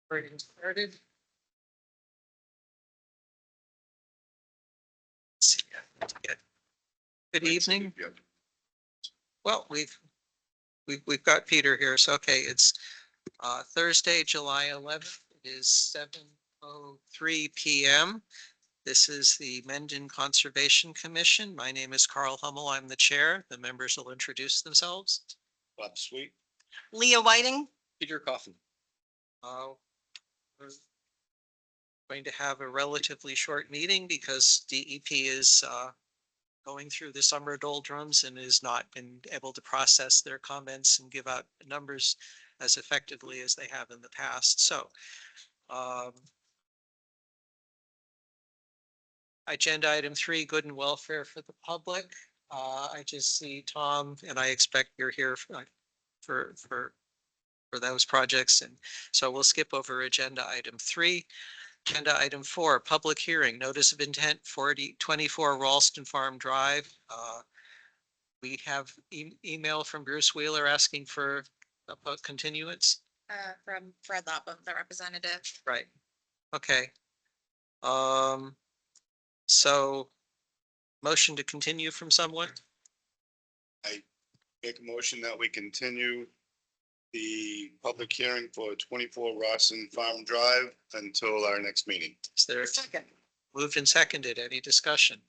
Recording started. Let's see. Good evening. Well, we've got Peter here, so okay, it's Thursday, July 11th. It is 7:03 p.m. This is the Mendon Conservation Commission. My name is Carl Hummel. I'm the chair. The members will introduce themselves. Bob Sweet. Leah Whiting. Peter Coffin. We're going to have a relatively short meeting because DEP is going through the summer doldrums and has not been able to process their comments and give out numbers as effectively as they have in the past. So agenda item 3, good and welfare for the public. I just see Tom, and I expect you're here for those projects. And so we'll skip over agenda item 3. Agenda item 4, public hearing, notice of intent 24 Ralston Farm Drive. We have email from Bruce Wheeler asking for a continuance. From Fred Lapham, the representative. Right. Okay. So motion to continue from someone? I make a motion that we continue the public hearing for 24 Rawson Farm Drive until our next meeting. Is there a Second. moved and seconded? Any discussion?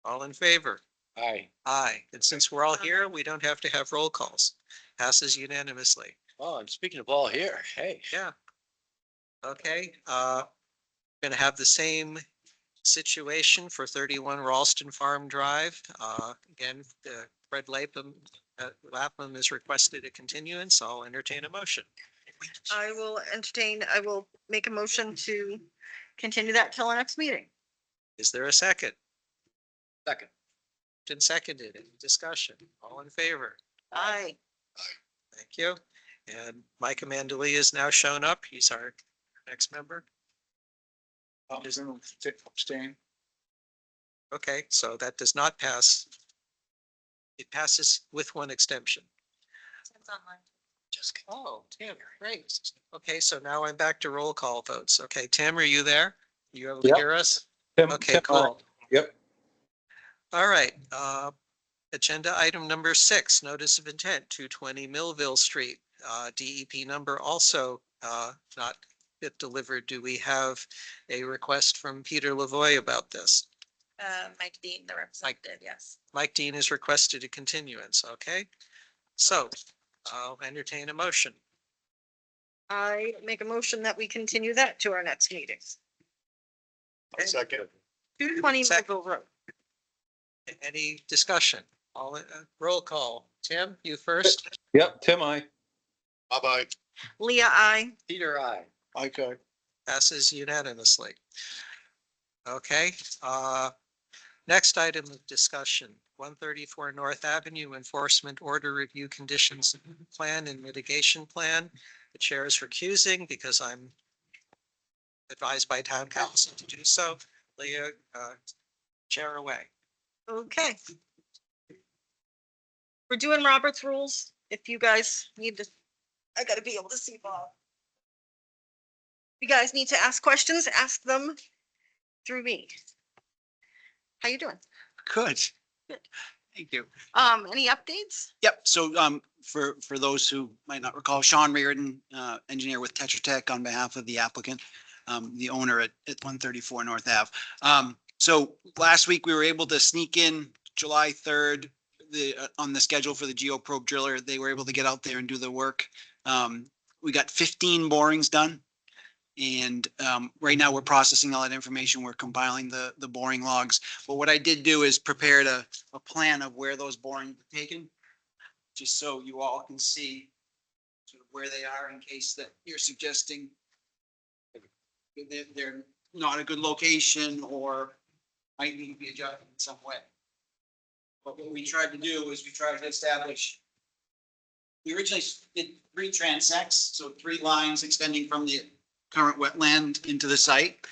All in favor? Aye. Aye. And since we're all here, we don't have to have roll calls. Passes unanimously. Oh, I'm speaking of all here. Hey. Yeah. Okay, gonna have the same situation for 31 Ralston Farm Drive. Again, Fred Lapham has requested a continuance. I'll entertain a motion. I will make a motion to continue that till our next meeting. Is there a second? Second. Been seconded. Any discussion? All in favor? Aye. Thank you. And Mike Amandali is now shown up. He's our next member. Abstain. Okay, so that does not pass. It passes with one extension. It's online. Oh, Tim, great. Okay, so now I'm back to roll call votes. Okay, Tim, are you there? You able to Yep. hear us? Tim, Okay, Tim, cool. Yep. All right, agenda item number 6, notice of intent, 220 Millville Street, DEP number also not yet delivered. Do we have a request from Peter Lavoie about this? Mike Dean, the representative, yes. Mike Dean has requested a continuance, okay? So I'll entertain a motion. I make a motion that we continue that to our next meeting. Second. 220 Second. Millville Road. Any discussion? All roll call. Tim, you first. Yep, Tim, Bye-bye. Leah, I. Peter, aye. Okay. Passes unanimously. Okay, next item of discussion, 134 North Avenue Enforcement Order Review Conditions Plan and Mitigation Plan. The chair is recusing because I'm advised by town council to do so. Leah, chair away. Okay. We're doing Robert's rules. If you guys need to, I gotta be able to see Bob. You guys need to ask questions, ask them through me. How you doing? Good. Good. Thank you. Any updates? Yep. So for those who might not recall, Sean Reardon, engineer with Tetra Tech on behalf of the applicant, the owner at 134 North Ave. So last week we were able to sneak in July 3rd on the schedule for the geoprobe driller. They were able to get out there and do the work. We got 15 borings done. And right now we're processing all that information. We're compiling the boring logs. But what I did do is prepared a plan of where those borings were taken, just so you all can see sort of where they are in case that you're suggesting they're not a good location or might need to be adjusted in some way. But what we tried to do is we tried to establish, we originally did 3 transects, so 3 lines extending from the current wetland into the site.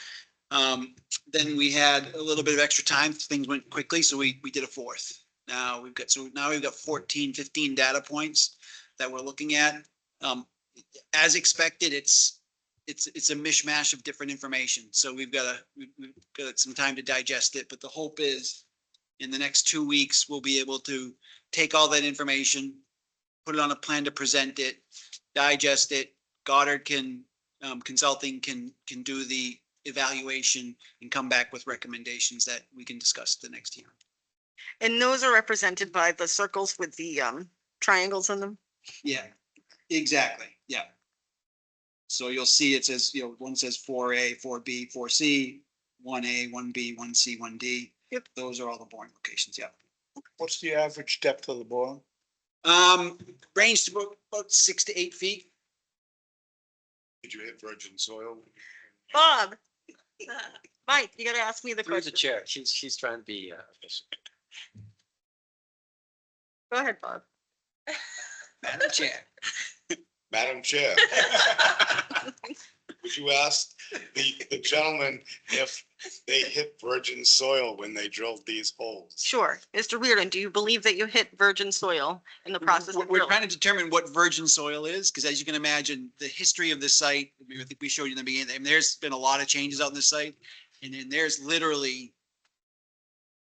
Then we had a little bit of extra time. Things went quickly, so we did a 4th. Now we've got 14, 15 data points that we're looking at. as expected, it's a mishmash of different information. So we've got some time to digest it, but the hope is in the next 2 weeks, we'll be able to take all that information, put it on a plan to present it, digest it. Goddard Consulting can do the evaluation and come back with recommendations that we can discuss at the next hearing. And those are represented by the circles with the triangles in them. Yeah, exactly. Yeah. So you'll see it says, one says 4A, 4B, 4C, 1A, 1B, 1C, 1D. Yep. Those are all the boring locations. Yeah. What's the average depth of the bore? Range to about 6 to 8 feet. Did you hit virgin soil? Bob. Mike, you gotta ask me the Through the question. chair, she's trying to be, efficient. Go ahead, Bob. Madam Chair. Madam Chair, would you ask the gentleman if they hit virgin soil when they drilled these holes? Sure. Mr. Reardon, do you believe that you hit virgin soil in the process of We're drilling? trying to determine what virgin soil is, because as you can imagine, the history of this site, I think we showed you in the beginning, I mean, there's been a lot of changes out in this site. And then there's literally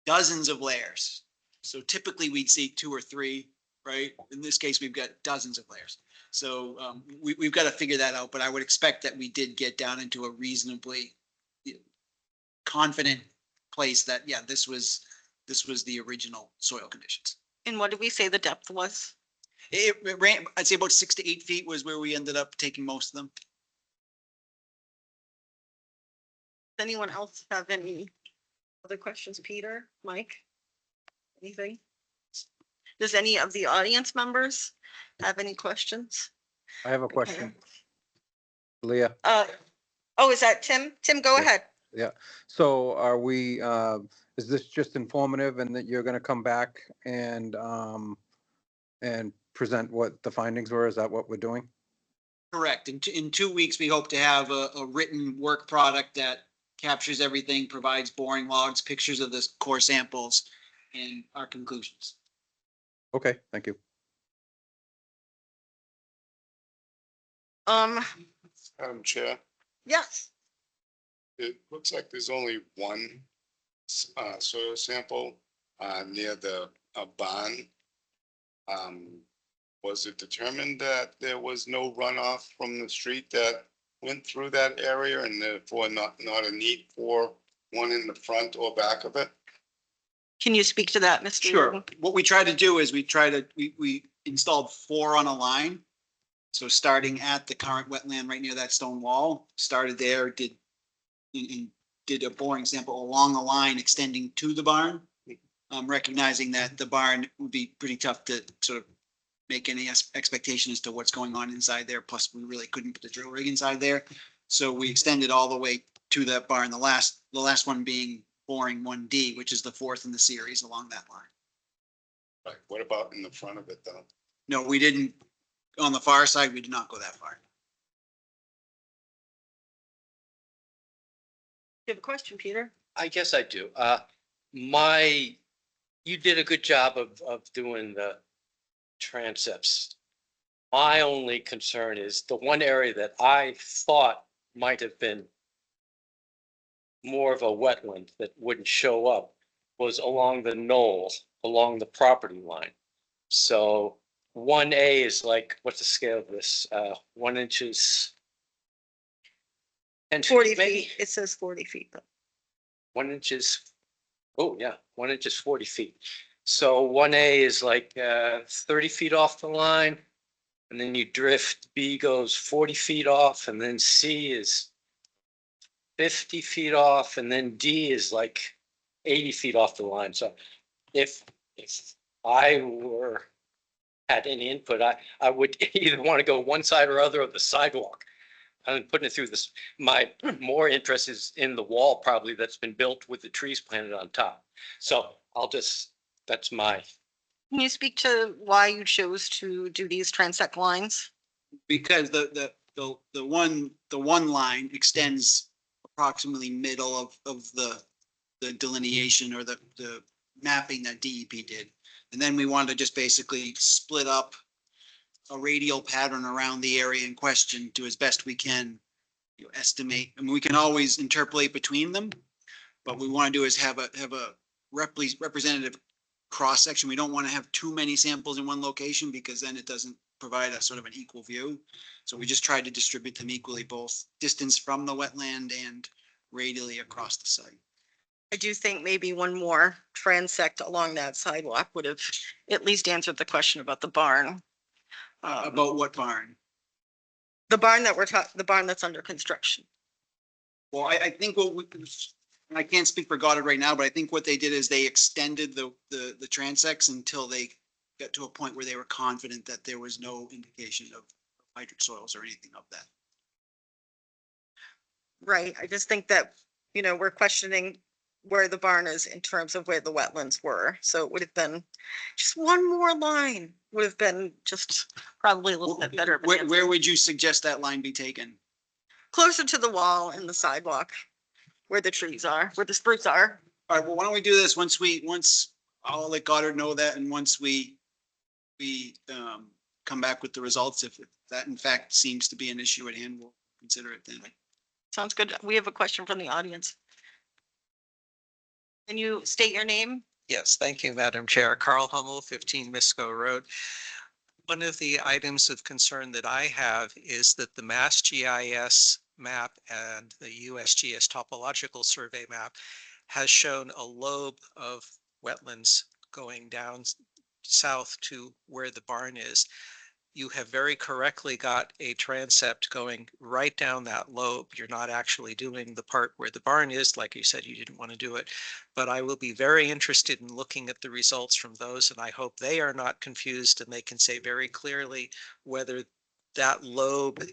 dozens of layers. So typically we'd see 2 or 3, right? In this case, we've got dozens of layers. So we've got to figure that out, but I would expect that we did get down into a reasonably confident place that, yeah, this was the original soil conditions. And what did we say the depth was? It ran, I'd say about 6 to 8 feet was where we ended up taking most of them. Does anyone else have any other questions? Peter, Mike? Anything? Does any of the audience members have any questions? I have a question. Leah, Oh, is that Tim? Tim, go Yeah. ahead. so are we, is this just informative and that you're gonna come back and present what the findings were? Is that what we're doing? Correct. In 2 weeks, we hope to have a written work product that captures everything, provides boring logs, pictures of the core samples, and our conclusions. Okay, thank you. Madam Chair, Yes, it looks like there's only one soil sample near the barn. Was it determined that there was no runoff from the street that went through that area and therefore not a need for one in the front or back of it? can you speak to that, Mr. Sure. Reardon? What we try to do is we installed 4 on a line. So starting at the current wetland right near that stone wall, started there, did a boring sample along the line extending to the barn. Recognizing that the barn would be pretty tough to sort of make any expectation as to what's going on inside there. Plus, we really couldn't put the drill rig inside there. So we extended all the way to that barn, the last one being boring 1D, which is the 4th in the series along that line. Right, what about in the front of it though? No, we didn't, on the far side, we did not go that far. You have a question, Peter? I guess I do. You did a good job of doing the transepts. My only concern is the one area that I thought might have been more of a wetland that wouldn't show up was along the knoll, along the property line. So 1A is like, what's the scale of this? 1 inches? 10 40 feet, maybe? feet. It says 40 feet. But 1 inch is, oh yeah, 1 inch is 40 feet. So 1A is like 30 feet off the line. And then you drift, B goes 40 feet off, and then C is 50 feet off, and then D is like 80 feet off the line. So if I had any input, I would either want to go one side or other of the sidewalk. I'm putting it through this. My more interest is in the wall probably that's been built with the trees planted on top. So that's my. can you speak to why you chose to do these transect lines? Because the one line extends approximately middle of the delineation or the mapping that DEP did. And then we wanted to just basically split up a radial pattern around the area in question to as best we can, estimate. I mean, we can always interpolate between them, but we want to do is have a representative cross section. We don't want to have too many samples in one location because then it doesn't provide a sort of an equal view. So we just tried to distribute them equally, both distance from the wetland and radially across the site. I do think maybe one more transect along that sidewalk would have at least answered the question about the barn. About what barn? The barn that the barn that's under construction. Well, I think and I can't speak for Goddard right now, but I think what they did is they extended the transects until they got to a point where they were confident that there was no indication of hydric soils or anything of that. Right, I just think that, we're questioning where the barn is in terms of where the wetlands were. So it would have been just one more line would have been just probably a little bit better. of an answer. Where would you suggest that line be taken? Closer to the wall and the sidewalk, where the trees are, where the spruce are. All right, well, why don't we do this once I'll let Goddard know that, and once we come back with the results, if that in fact seems to be an issue at hand, we'll consider it then. Sounds good. We have a question from the audience. Can you state your name? Yes, thank you, Madam Chair. Carl Hummel, 15 Misco Road. One of the items of concern that I have is that the Mass GIS map and the USGS topological survey map has shown a lobe of wetlands going down south to where the barn is. You have very correctly got a transept going right down that lobe. You're not actually doing the part where the barn is. Like you said, you didn't want to do it, but I will be very interested in looking at the results from those. And I hope they are not confused and they can say very clearly whether that lobe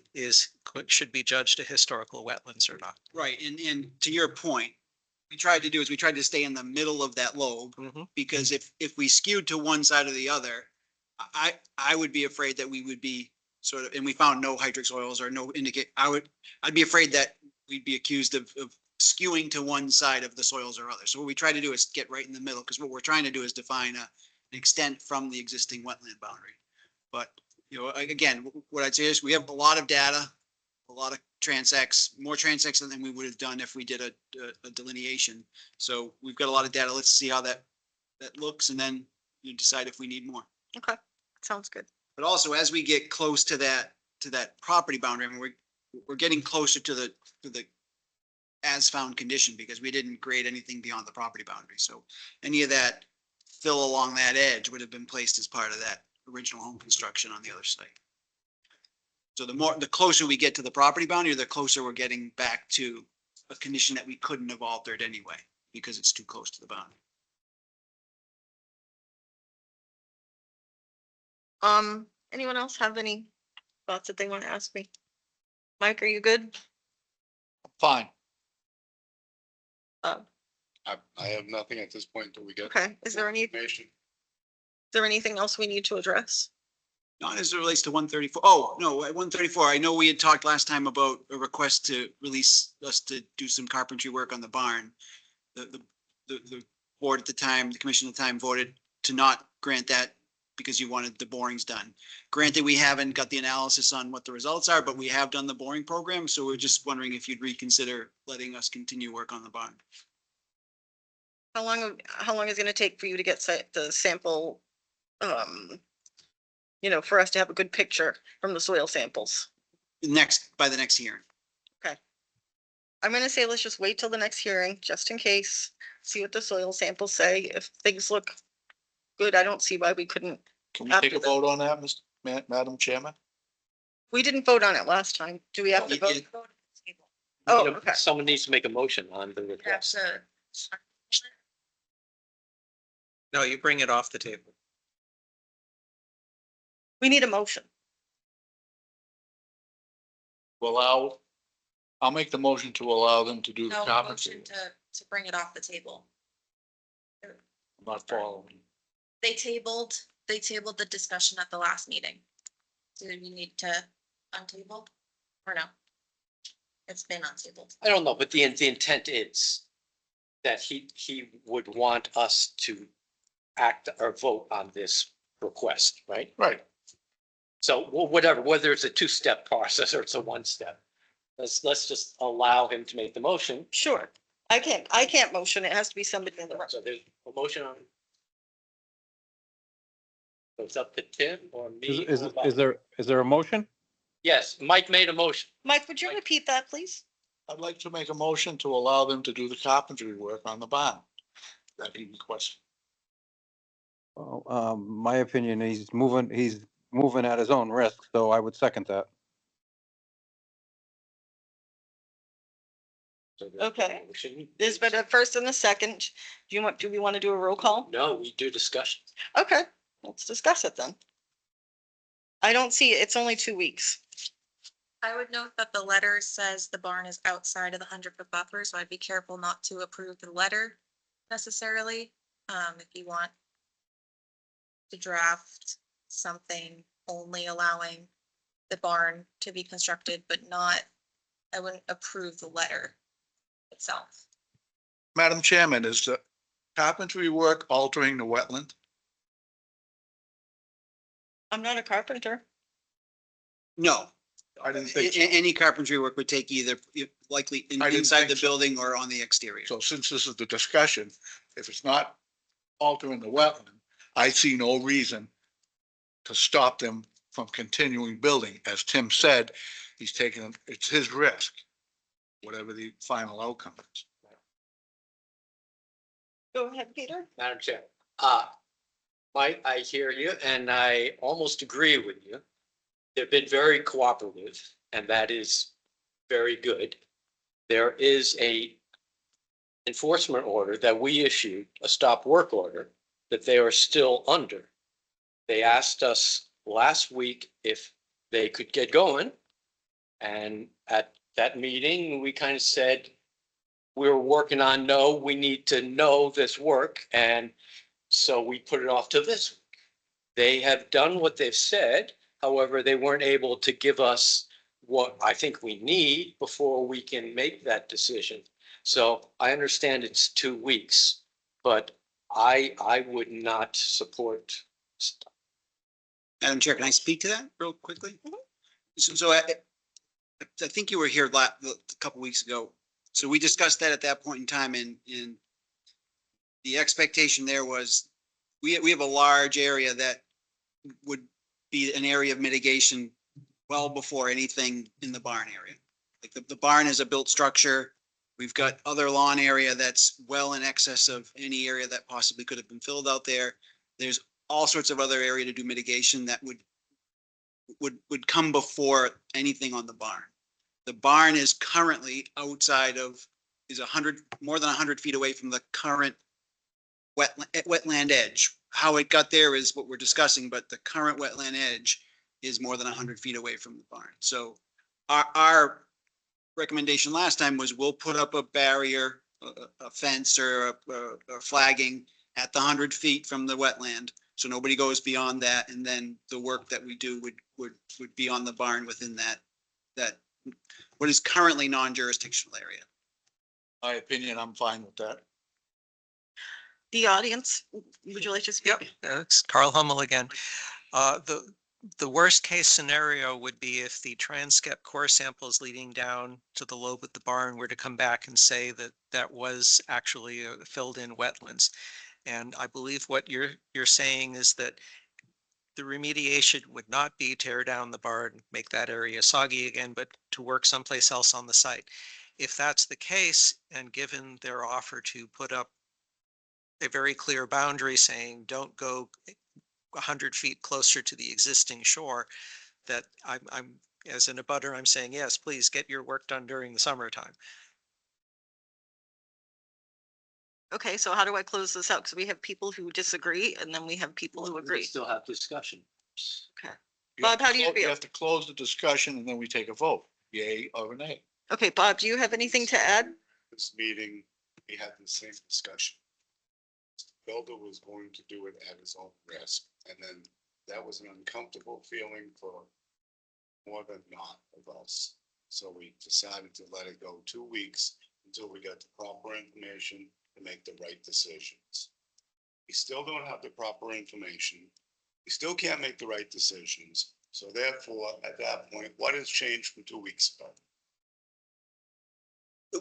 should be judged a historical wetlands or not. Right, and to your point, we tried to stay in the middle of that lobe, because if we skewed to one side or the other, I would be afraid that we would be sort of, and we found no hydric soils or no I'd be afraid that we'd be accused of skewing to one side of the soils or other. So what we try to do is get right in the middle, because what we're trying to do is define an extent from the existing wetland boundary. But, again, what I'd say is we have a lot of data, a lot of transects, more transects than we would have done if we did a delineation. So we've got a lot of data. Let's see how that looks, and then you decide if we need more. Okay, sounds good. But also, as we get close to that property boundary, I mean, we're getting closer to the as found condition, because we didn't grade anything beyond the property boundary. So any of that fill along that edge would have been placed as part of that original home construction on the other site. So the closer we get to the property boundary, the closer we're getting back to a condition that we couldn't have altered anyway, because it's too close to the boundary. Anyone else have any thoughts that they want to ask me? Mike, are you good? Fine. Uh, I have nothing at this point until we get. okay, is there Information. anything else we need to address? Not as it relates to 134. Oh, no, at 134, I know we had talked last time about a request to release us to do some carpentry work on the barn. The board at the time, the commission at the time voted to not grant that because you wanted the borings done. Granted, we haven't got the analysis on what the results are, but we have done the boring program. So we're just wondering if you'd reconsider letting us continue work on the barn. How long is it going to take for you to get the sample? For us to have a good picture from the soil samples. By the next hearing. I'm going to say, let's just wait till the next hearing, just in case, see what the soil samples say. If things look good, I don't see why we couldn't. Can we take a vote on that, Madam Chairman? We didn't vote on it last time. Do we have to You vote? did. Oh, okay. Someone needs to make a motion on the request. No, you bring it off the table. We need a motion. I'll make the motion to allow them to do the No carpentry. motion to bring it off the table. I'm not following. They tabled the discussion at the last meeting. Do we need to untable or no? It's been untabled. I don't know, but the intent is that he would want us to act or vote on this request, right? Right. So whatever, whether it's a two-step process or it's a one-step, let's just allow him to make the motion. Sure. I can't motion. It has to be somebody in the room. So there's a motion on. So it's up to Tim or me. Is, or is, Bob. is there a motion? Yes, Mike made a motion. Mike, would you repeat that, please? I'd like to make a motion to allow them to do the carpentry work on the barn that he requested. Well, my opinion, he's moving at his own risk, so I would second that. So there's a Okay. motion. There's been a first and a second. Do we want to do a roll call? No, we do discussion. Okay, let's discuss it then. I don't see, it's only 2 weeks. I would note that the letter says the barn is outside of the 100-foot buffer, so I'd be careful not to approve the letter necessarily. If you want to draft something only allowing the barn to be constructed, but not, I wouldn't approve the letter itself. Madam Chairman, is the carpentry work altering the wetland? I'm not a carpenter. No. I didn't think so. Any carpentry work would take either likely I didn't inside think the so. building or on the exterior. So since this is the discussion, if it's not altering the wetland, I see no reason to stop them from continuing building. As Tim said, he's taking, it's his risk, whatever the final outcome is. Go ahead, Peter. Madam Chair, Mike, I hear you and I almost agree with you. They've been very cooperative and that is very good. There is a enforcement order that we issued, a stop work order, that they are still under. They asked us last week if they could get going. And at that meeting, we kind of said, we were working on, no, we need to know this work. And so we put it off to this week. They have done what they've said. However, they weren't able to give us what I think we need before we can make that decision. So I understand it's 2 weeks, but I would not support. Madam Chair, can I speak to that real quickly? So I think you were here a couple weeks ago. So we discussed that at that point in time and the expectation there was we have a large area that would be an area of mitigation well before anything in the barn area. Like the barn is a built structure. We've got other lawn area that's well in excess of any area that possibly could have been filled out there. There's all sorts of other area to do mitigation that would come before anything on the barn. The barn is currently outside of, more than 100 feet away from the current wetland edge. How it got there is what we're discussing, but the current wetland edge is more than 100 feet away from the barn. So our recommendation last time was we'll put up a barrier, a fence or a flagging at the 100 feet from the wetland. So nobody goes beyond that. And then the work that we do would be on the barn within that what is currently non-jurisdictional area. My opinion, I'm fine with that. The audience, would you like to speak? Yep, it's Carl Hummel again. The worst case scenario would be if the transcript core samples leading down to the lobe of the barn were to come back and say that that was actually filled in wetlands. And I believe what you're saying is that the remediation would not be tear down the barn, make that area soggy again, but to work someplace else on the site. If that's the case, and given their offer to put up a very clear boundary saying don't go 100 feet closer to the existing shore, that I'm as an abutter, I'm saying, yes, please get your work done during the summertime. Okay, so how do I close this out? Because we have people who disagree and then we have people who We agree. Still have discussion. Okay. You have Bob, how do you to clo- feel? have to close the discussion and then we take a vote, yay or nay. Okay, Bob, do you have anything to add? This meeting, we had the same discussion. Builder was going to do it at his own risk, and then that was an uncomfortable feeling for more than not of us. So we decided to let it go 2 weeks until we got the proper information to make the right decisions. We still don't have the proper information. We still can't make the right decisions. So therefore, at that point, what has changed from 2 weeks ago?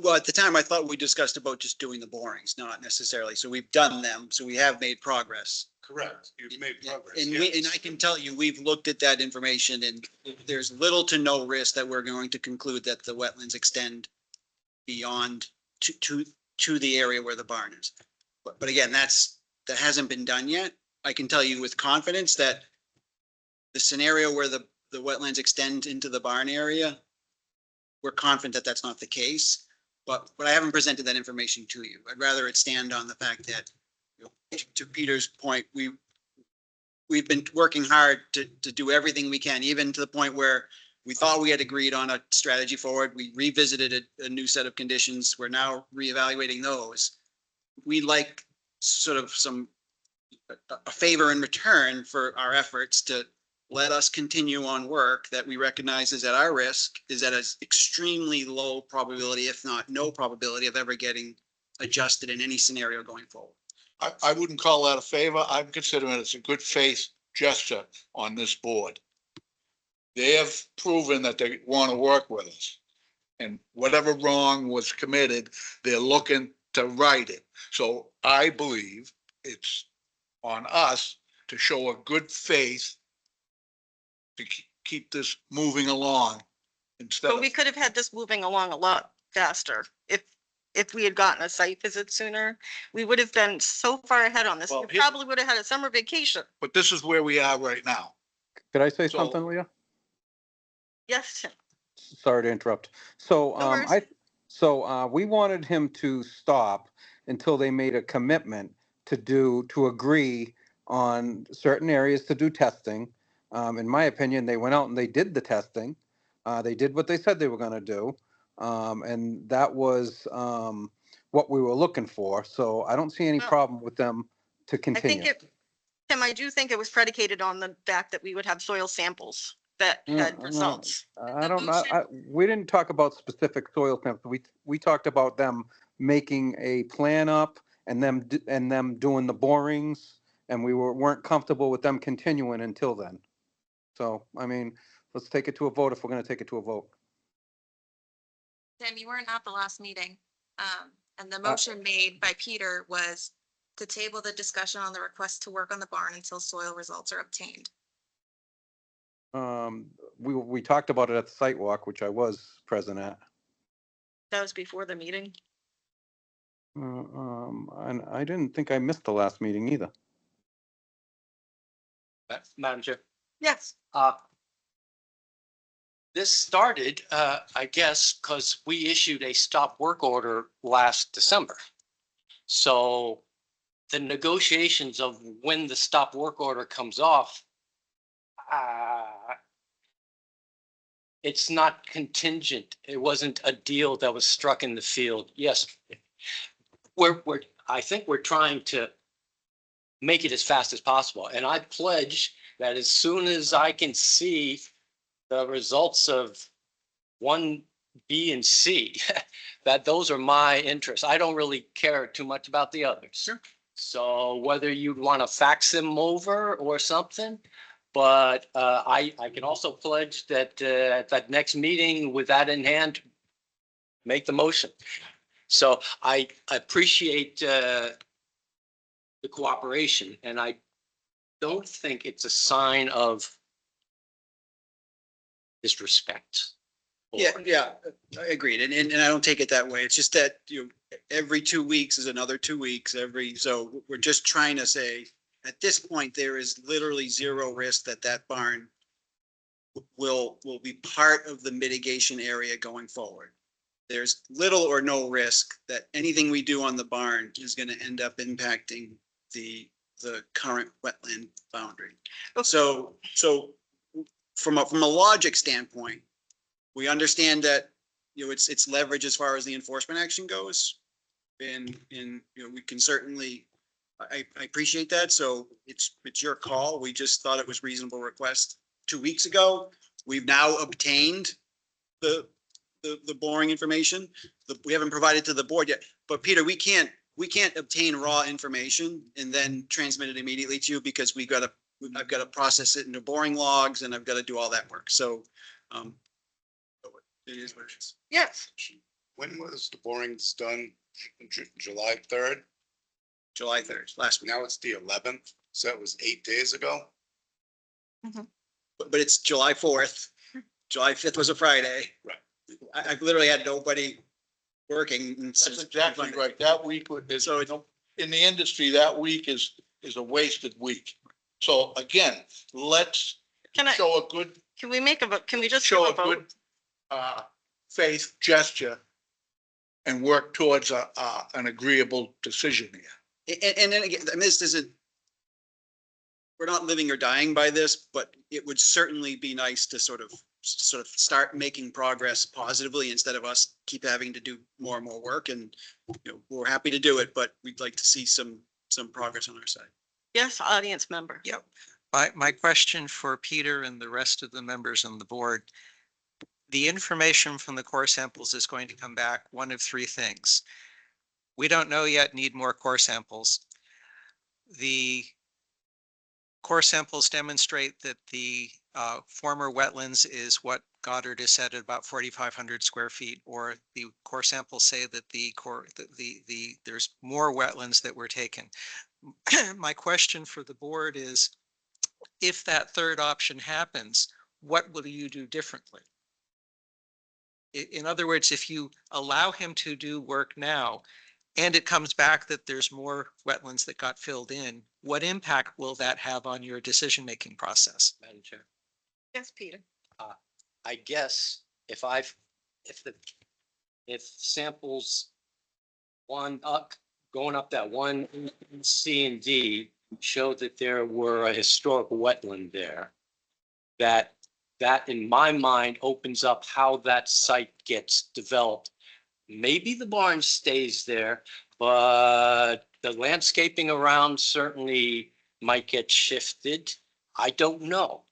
Well, at the time, I thought we discussed about just doing the borings, not necessarily. So we've done them, so we have made progress. Correct. You've made progress. And yes. I can tell you, we've looked at that information and there's little to no risk that we're going to conclude that the wetlands extend beyond to the area where the barn is. But again, that hasn't been done yet. I can tell you with confidence that the scenario where the wetlands extend into the barn area, we're confident that that's not the case. But I haven't presented that information to you. I'd rather it stand on the fact that, you know, to Peter's point, we've been working hard to do everything we can, even to the point where we thought we had agreed on a strategy forward. We revisited a new set of conditions. We're now reevaluating those. We like sort of a favor in return for our efforts to let us continue on work that we recognize is at our risk, is at an extremely low probability, if not no probability of ever getting adjusted in any scenario going forward. I wouldn't call that a favor. I'm considering it's a good faith gesture on this board. They have proven that they want to work with us. And whatever wrong was committed, they're looking to right it. So I believe it's on us to show a good faith to keep this moving along instead But of. we could have had this moving along a lot faster if we had gotten a site visit sooner. We would have been so far ahead on this. Well, We here- probably would have had a summer vacation. But this is where we are right now. Could I say So- something, Leah? Yes, Tim. Sorry to interrupt. So, No worries. we wanted him to stop until they made a commitment to agree on certain areas to do testing. In my opinion, they went out and they did the testing. They did what they said they were gonna do. And that was, what we were looking for. So I don't see any Well, problem with them to I think continue. Tim, I do think it was predicated on the fact that we would have soil samples that had No. results. I don't know. We didn't talk about specific soil samples. We talked about them making a plan up and them doing the borings, and we weren't comfortable with them continuing until then. So, I mean, let's take it to a vote if we're gonna take it to a vote. Tim, you weren't at the last meeting. And the motion made by Peter was to table the discussion on the request to work on the barn until soil results are obtained. We talked about it at the site walk, which I was present at. That was before the meeting. And I didn't think I missed the last meeting either. Madam Chair. Yes. This started, I guess, because we issued a stop work order last December. So the negotiations of when the stop work order comes off, it's not contingent. It wasn't a deal that was struck in the field. Yes, I think we're trying to make it as fast as possible. And I pledge that as soon as I can see the results of 1, B, and C, that those are my interests. I don't really care too much about the others. Sure. So whether you'd want to fax them over or something, but I can also pledge that at that next meeting with that in hand, make the motion. So I appreciate the cooperation, and I don't think it's a sign of disrespect. Yeah, I agreed. And I don't take it that way. It's just that, every 2 weeks is another 2 weeks, so we're just trying to say, at this point, there is literally zero risk that barn will be part of the mitigation area going forward. There's little or no risk that anything we do on the barn is going to end up impacting the current wetland boundary. So from a logic standpoint, we understand that, it's leverage as far as the enforcement action goes. And we can certainly, I appreciate that. So it's your call. We just thought it was reasonable request 2 weeks ago. We've now obtained the boring information that we haven't provided to the board yet. But Peter, we can't obtain raw information and then transmit it immediately to you because we got to I've got to process it into boring logs and I've got to do all that work. So, it is what it is. Yes, When was the borings done? July 3rd? July 3rd, last week. Now it's the 11th, so that was 8 days ago. But it's July 4th. July 5th was a Friday. Right. I've literally had nobody working. That's exactly right. That week is, So it's, in the industry, that week is a wasted week. So again, let's can I, show a good, can we make a vote? Can we just give show a a good, vote? faith gesture and work towards an agreeable decision here. and then again, I mean, this isn't, we're not living or dying by this, but it would certainly be nice to sort of start making progress positively instead of us keep having to do more and more work. And, you know, we're happy to do it, but we'd like to see some progress on our side. Yes, audience member. Yep. My question for Peter and the rest of the members on the board, the information from the core samples is going to come back one of three things. We don't know yet, need more core samples. The core samples demonstrate that the former wetlands is what Goddard has said at about 4,500 square feet, or the core samples say that there's more wetlands that were taken. My question for the board is, if that third option happens, what will you do differently? In other words, if you allow him to do work now, and it comes back that there's more wetlands that got filled in, what impact will that have on your decision-making process? Madam Chair. Yes, Peter. I guess if samples going up that one C and D showed that there were a historic wetland there, that in my mind opens up how that site gets developed. Maybe the barn stays there, but the landscaping around certainly might get shifted. I don't know.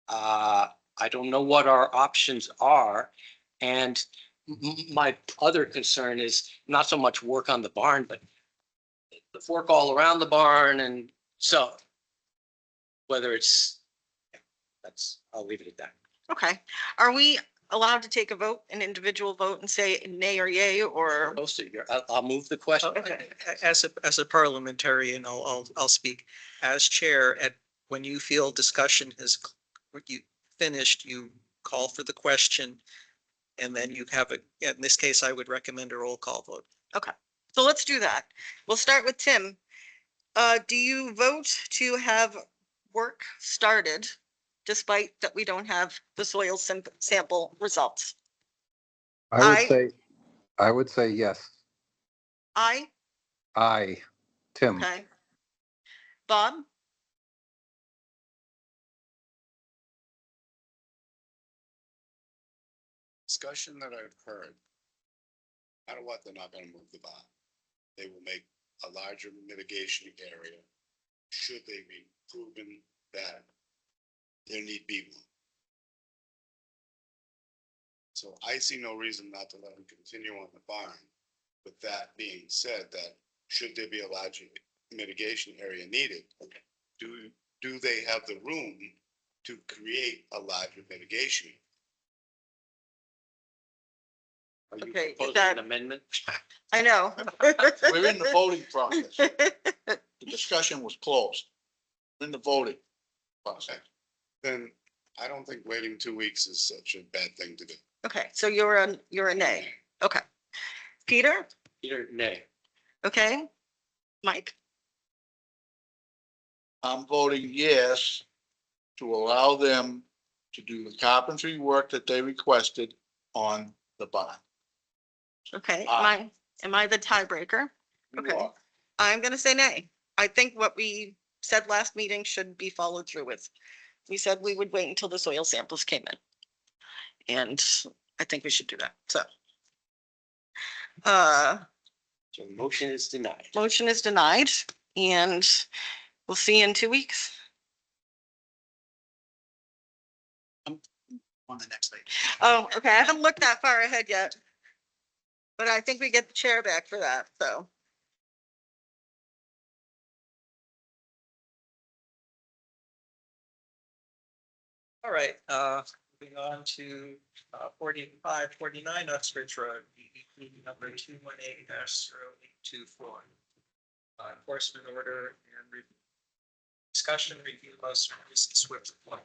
I don't know what our options are. And my other concern is not so much work on the barn, but the work all around the barn. And so whether I'll leave it at that. Okay. Are we allowed to take a vote, an individual vote and say nay or yay or? I'll move the question. Okay. As a parliamentarian, I'll speak as chair. When you feel discussion has finished, you call for the question. And then you have in this case, I would recommend a roll call vote. Okay, so let's do that. We'll start with Tim. Do you vote to have work started despite that we don't have the soil sample results? I would say yes. Aye, Tim. okay. Bob? Discussion that I've heard, no matter what, they're not gonna move the barn. They will make a larger mitigation area, should they be proven that there need be one. So I see no reason not to let them continue on the barn. With that being said, that should there be a larger mitigation area needed, do they have the room to create a larger mitigation? Are you Okay, is proposing that- an amendment? I know. We're in the voting process. The discussion was closed. We're in the voting process. Then I don't think waiting 2 weeks is such a bad thing to do. Okay, so you're a nay. Okay. Peter? Peter, nay. Okay. Mike? I'm voting yes to allow them to do the carpentry work that they requested on the barn. Okay, Aye. am I the tiebreaker? You Okay. are. I'm gonna say nay. I think what we said last meeting should be followed through with. We said we would wait until the soil samples came in. And I think we should do that, so. So the motion is denied. Motion is denied and we'll see you in 2 weeks. On the next page. Oh, okay, I haven't looked that far ahead yet. But I think we get the chair back for that, so. All right, moving on to 49 Uxbridge Road, DEP number 218-0824. Enforcement order and discussion review most recent SWIFT report.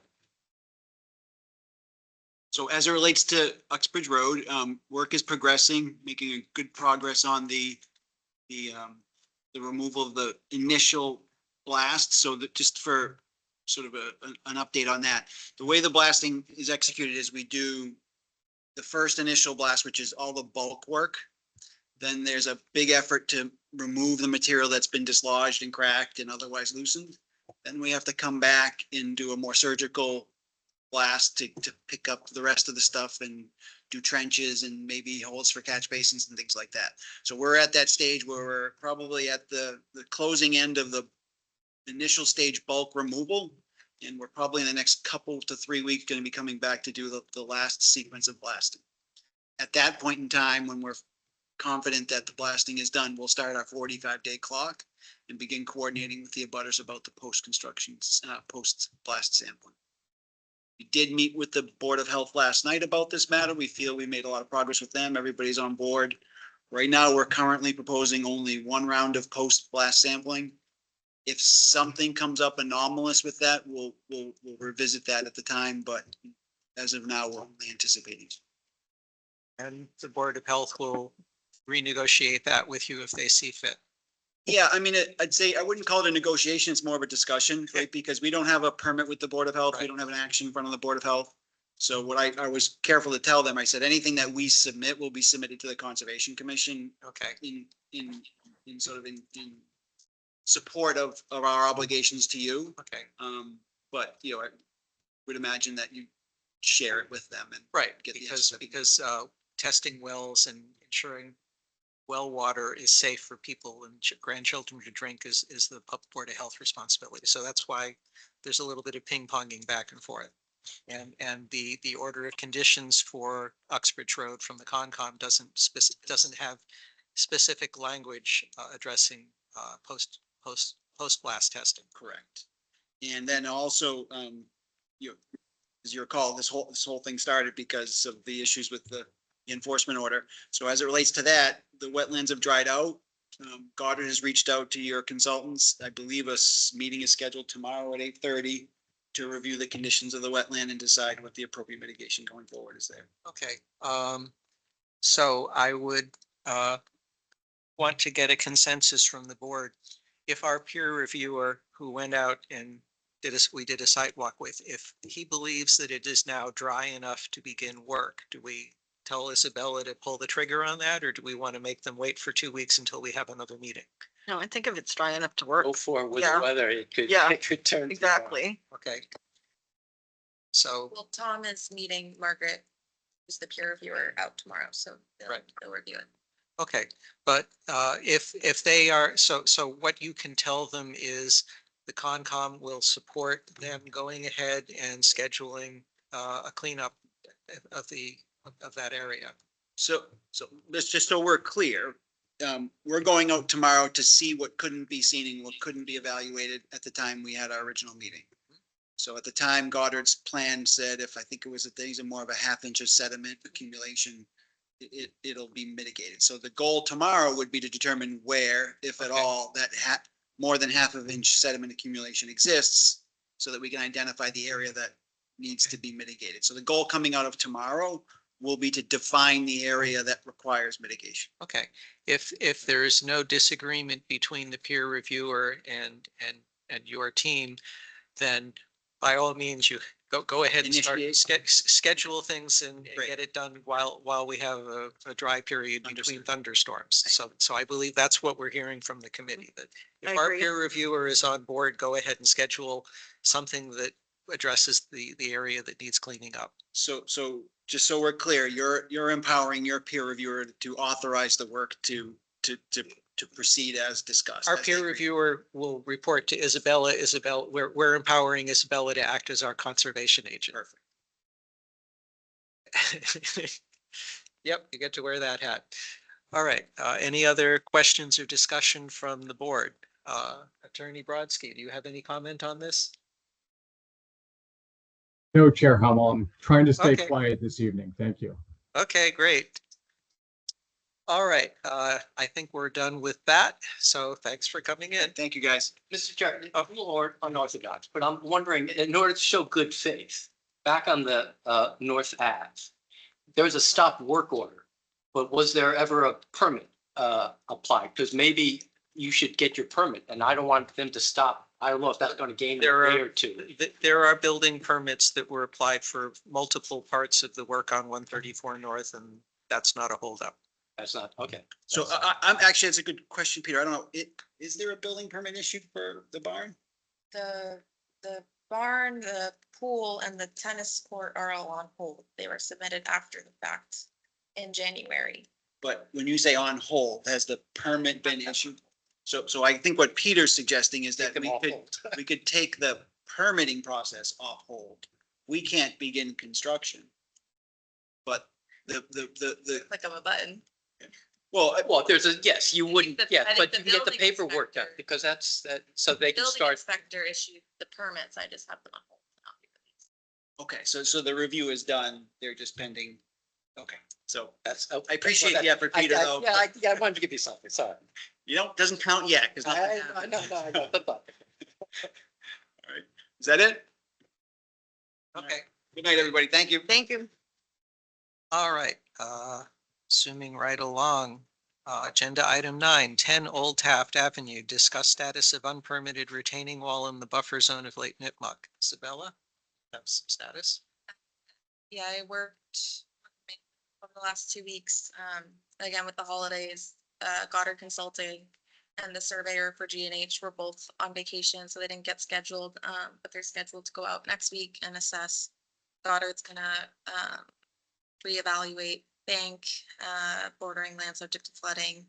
So as it relates to Uxbridge Road, work is progressing, making a good progress on the removal of the initial blast. So that just for sort of an update on that, the way the blasting is executed is we do the first initial blast, which is all the bulk work. Then there's a big effort to remove the material that's been dislodged and cracked and otherwise loosened. Then we have to come back and do a more surgical blast to pick up the rest of the stuff and do trenches and maybe holes for catch basins and things like that. So we're at that stage where we're probably at the closing end of the initial stage bulk removal. And we're probably in the next couple to 3 weeks going to be coming back to do the last sequence of blasting. At that point in time, when we're confident that the blasting is done, we'll start our 45-day clock and begin coordinating with the abutters about the post-construction, post-blast sampling. We did meet with the Board of Health last night about this matter. We feel we made a lot of progress with them. Everybody's on board. Right now, we're currently proposing only one round of post-blast sampling. If something comes up anomalous with that, we'll revisit that at the time, but as of now, we're only anticipating. And the Board of Health will renegotiate that with you if they see fit. Yeah, I mean, I'd say I wouldn't call it a negotiation. It's more of a discussion, right? Because we don't have a permit with the Board of Health. We Right. don't have an action in front of the Board of Health. So what I was careful to tell them, I said, anything that we submit will be submitted to the Conservation Commission Okay, in sort of in support of our obligations to you. okay, But, you know, I would imagine that you share it with them and right, get the because testing wells and ensuring well water is safe for people and grandchildren to drink is the Board of Health responsibility. So that's why there's a little bit of ping ponging back and forth. And the order of conditions for Uxbridge Road from the Concom doesn't have specific language addressing post blast testing. Correct. And then also, you know, as you recall, this whole thing started because of the issues with the enforcement order. So as it relates to that, the wetlands have dried out. Goddard has reached out to your consultants. I believe a meeting is scheduled tomorrow at 8:30 to review the conditions of the wetland and decide what the appropriate mitigation going forward is there. Okay, so I would want to get a consensus from the board. If our peer reviewer who went out and we did a sidewalk with, if he believes that it is now dry enough to begin work, do we tell Isabella to pull the trigger on that, or do we want to make them wait for 2 weeks until we have another meeting? No, I think if it's dry enough to work, Go for it with Yeah. the weather. It could, Yeah, it could turn. exactly. Okay. So, Well, Tom is meeting Margaret, who's the peer reviewer, out tomorrow, so Right. they'll review it. okay, but if they are, so what you can tell them is the Concom will support them going ahead and scheduling a cleanup of that area. So let's just so we're clear, we're going out tomorrow to see what couldn't be seen and what couldn't be evaluated at the time we had our original meeting. So at the time, Goddard's plan said, if I think it was that these are more of a half-inch of sediment accumulation, it'll be mitigated. So the goal tomorrow would be to determine where, if at Okay. all, that more than half-inch sediment accumulation exists, so that we can identify the area that needs to be mitigated. So the goal coming out of tomorrow will be to define the area that requires mitigation. Okay, if there is no disagreement between the peer reviewer and your team, then by all means, you go ahead and start Initiate. schedule things and Great. get it done while we have a dry period between Understood. thunderstorms. So I believe that's what we're hearing from the committee, that I if our agree. peer reviewer is on board, go ahead and schedule something that addresses the area that needs cleaning up. So just so we're clear, you're empowering your peer reviewer to authorize the work to proceed as discussed. Our as they peer agree. reviewer will report to Isabella. We're empowering Isabella to act as our conservation agent. Perfect. Yep, you get to wear that hat. All right, any other questions or discussion from the board? Attorney Brodsky, do you have any comment on this? No, Chair Hummel, I'm trying to stay Okay. quiet this evening. Thank you. Okay, great. All right, I think we're done with that. So thanks for coming in. Thank you, guys. Mr. Chair, a little more unorthodox, but I'm wondering, in order to show good faith, back on the North Ave, there's a stop work order, but was there ever a permit applied? Because maybe you should get your permit, and I don't want them to stop. I don't know if that's going to gain a There day are- or two. There are building permits that were applied for multiple parts of the work on 134 North, and that's not a holdup. That's not, okay. So I'm actually, it's a good question, Peter. I don't know. Is there a building permit issued for the barn? The barn, the pool and the tennis court are all on hold. They were submitted after the fact in January. But when you say on hold, has the permit been issued? So I think what Peter's suggesting is that Take them we off could, hold. we could take the permitting process off hold. We can't begin construction. But the, Click of a button. Well, there's a, yes, you wouldn't, the- yeah, I think but the you can get the building paperwork done inspector- because that's, so they can Building start. inspector issued the permits. I just have them on hold. okay, so the review is done. They're just pending. Okay, so That's. I appreciate the effort, Peter, though. Yeah, I wanted to give you something, sorry. you know, doesn't count yet because nothing I happened. know, but. Is that it? Okay, Good night, everybody. Thank you. Thank you. all right, zooming right along. Agenda item 9, 10 Old Taft Avenue, discuss status of unpermitted retaining wall in the buffer zone of Lake Nipmuc. Isabella, have some status? Yeah, I worked over the last 2 weeks, again with the holidays, Goddard Consulting and the surveyor for G&H were both on vacation, so they didn't get scheduled, but they're scheduled to go out next week and assess. Goddard's gonna reevaluate bank, bordering land subject to flooding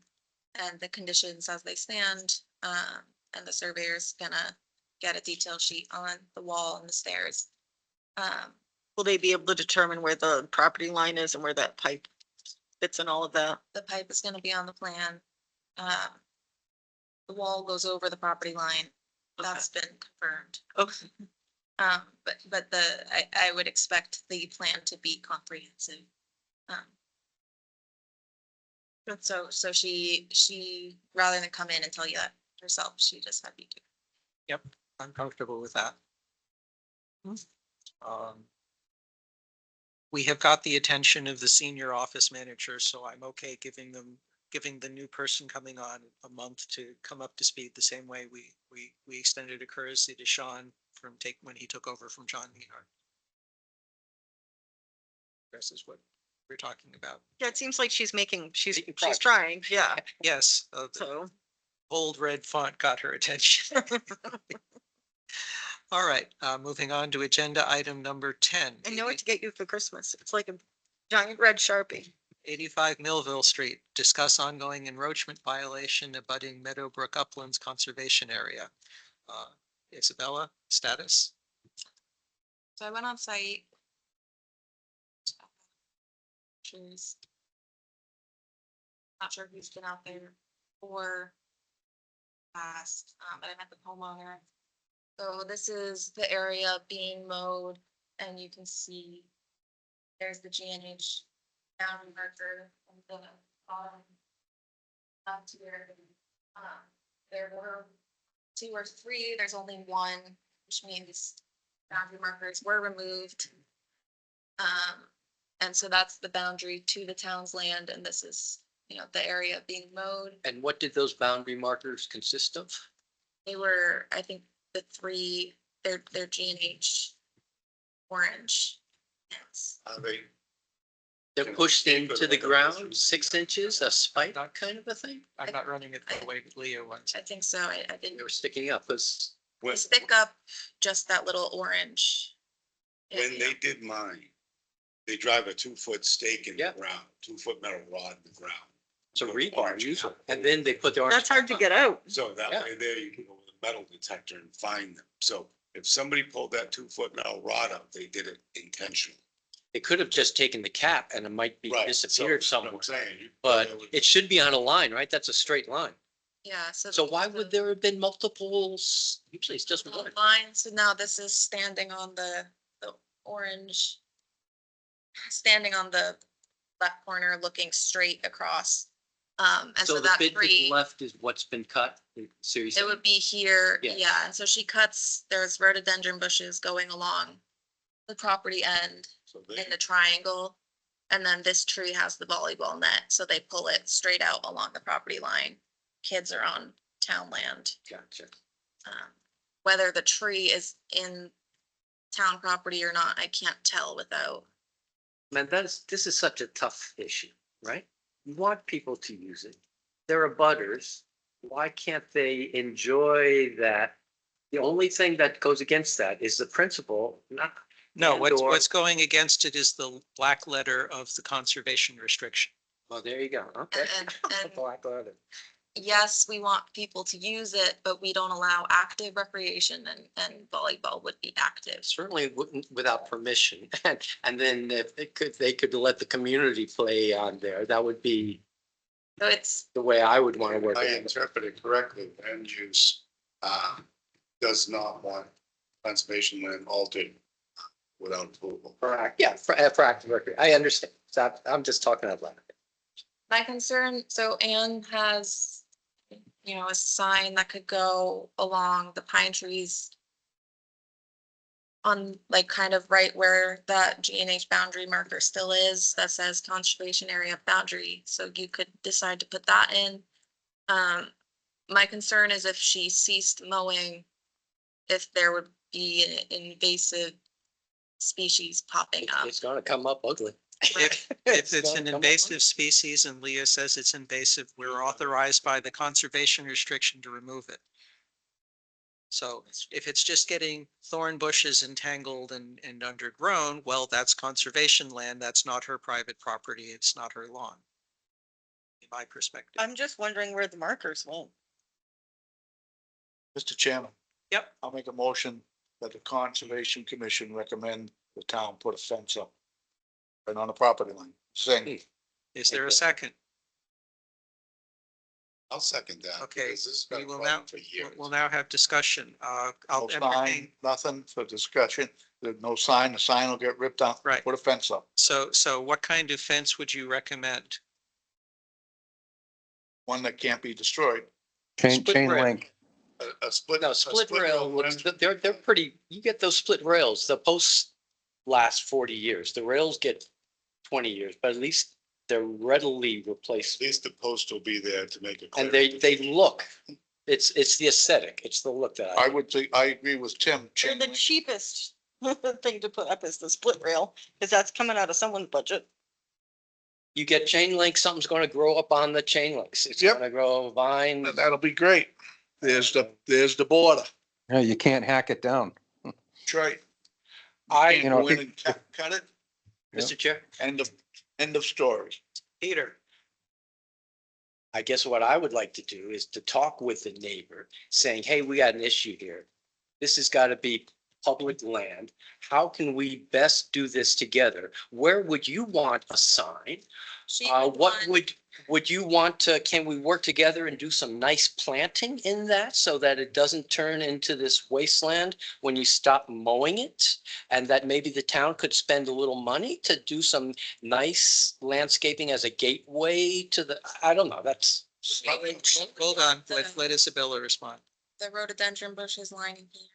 and the conditions as they stand. And the surveyor's gonna get a detail sheet on the wall and the stairs. Will they be able to determine where the property line is and where that pipe fits and all of that? The pipe is gonna be on the plan. The wall goes over the property line. That's been confirmed. Okay. But I would expect the plan to be comprehensive. So she, rather than come in and tell you that herself, she just had me do. Yep, I'm comfortable with that. We have got the attention of the senior office manager, so I'm okay giving the new person coming on a month to come up to speed the same way we extended a courtesy to Sean when he took over from John Meehan. This is what we're talking about. Yeah, it seems like she's Making she's progress. trying, yeah, Yes, the so. bold red font got her attention. All right, moving on to agenda item number 10. I know what to get you for Christmas. It's like a giant red Sharpie. 85 Millville Street, discuss ongoing encroachment violation abutting Meadowbrook Uplands Conservation Area. Isabella, status? So I went on site. Pictures. Not sure who's been out there for past, but I met the homeowner. So this is the area being mowed and you can see there's the G&H boundary marker on the bottom. Up to where, there were 2 or 3, there's only 1, which means boundary markers were removed. And so that's the boundary to the town's land, and this is, the area being mowed. And what did those boundary markers consist of? They were, I think, the 3, they're G&H orange. Yes. Are they? They're Can I pushed speak into for the the ground, record? 6 inches, a spike kind of a thing? I'm not running it the way Leah wants. I think so. I They didn't were sticking up because When, stick up just that little orange. when they did mine, they drive a 2-foot stake in the Yeah. ground, 2-foot metal rod in the ground. it's a Put rebar orange usually, cap and over then they put the orange. That's hard to get out. So that Yeah. way there you can go with a metal detector and find them. So if somebody pulled that 2-foot metal rod up, they did it intentionally. They could have just taken the cap and it might be Right, disappeared so, somewhere, I'm saying, you- but that would- it should be on a line, right? That's a straight line. Yeah, So why would there have been multiples? Usually it's just the one. line? So now this is standing on the orange standing on the left corner looking straight across. And So so the that bit to the tree, left is what's been cut? Seriously? it would be here, Yeah. yeah, and so she cuts, there's rhododendron bushes going along the property end So they, in the triangle. And then this tree has the volleyball net, so they pull it straight out along the property line. Kids are on town land. Gotcha. Whether the tree is in town property or not, I can't tell without. Man, this is such a tough issue, right? You want people to use it. They're butters. Why can't they enjoy that? The only thing that goes against that is the principle, not. No, and/or- what's going against it is the black letter of the conservation restriction. Well, there you go. Okay. And Black letter. yes, we want people to use it, but we don't allow active recreation and volleyball would be active. Certainly wouldn't without permission. And then if they could let the community play on there. That would be So it's, the way I would want to work I it. interpret it correctly, land use, does not want conservation land altered without approval. Yeah, for active recreation. I understand. So I'm just talking out loud. my concern, so Anne has, you know, a sign that could go along the pine trees on like kind of right where that G&H boundary marker still is, that says conservation area boundary, so you could decide to put that in. My concern is if she ceased mowing, if there would be an invasive species popping up. It's gonna come up ugly. If it's gonna an come up invasive species and Leah says it's invasive, we're authorized by the conservation restriction to remove it. So if it's just getting thorn bushes entangled and undergrown, well, that's conservation land. That's not her private property. It's not her lawn. In my perspective. I'm just wondering where the markers went. Mr. Chairman. Yep. I'll make a motion that the Conservation Commission recommend the town put a fence up right on the property line, saying, Is there a second? I'll second that. Okay, because this has been we a will problem now, for years. we'll now have discussion. I'll no entertain. sign, nothing for discussion. There's no sign, the sign will get ripped out. Right. Put a fence up, So what kind of fence would you recommend? one that can't be destroyed. Chain Split rail. link. A split. No, a split rail, fence. they're pretty, you get those split rails, the posts last 40 years. The rails get 20 years, but at least they're readily At replaceable. least the post will be there to make it. And clear. they look, it's the aesthetic, it's the look that I would say, I agree with Tim. And chain the link. cheapest thing to put up is the split rail, because that's coming out of someone's budget. you get chain link, something's gonna grow up on the chain links. It's Yep. gonna grow a vine. That'll be great. There's the border. Yeah, you can't hack it down. That's right. I, You know, Go in and cut it, Mr. Chair, end of story. Peter, I guess what I would like to do is to talk with the neighbor, saying, hey, we got an issue here. This has got to be public land. How can we best do this together? Where would you want a sign? She What want- would you want to, can we work together and do some nice planting in that so that it doesn't turn into this wasteland when you stop mowing it? And that maybe the town could spend a little money to do some nice landscaping as a gateway to the, I don't know, that's. hold on, let Isabella respond. The rhododendron bushes lining here.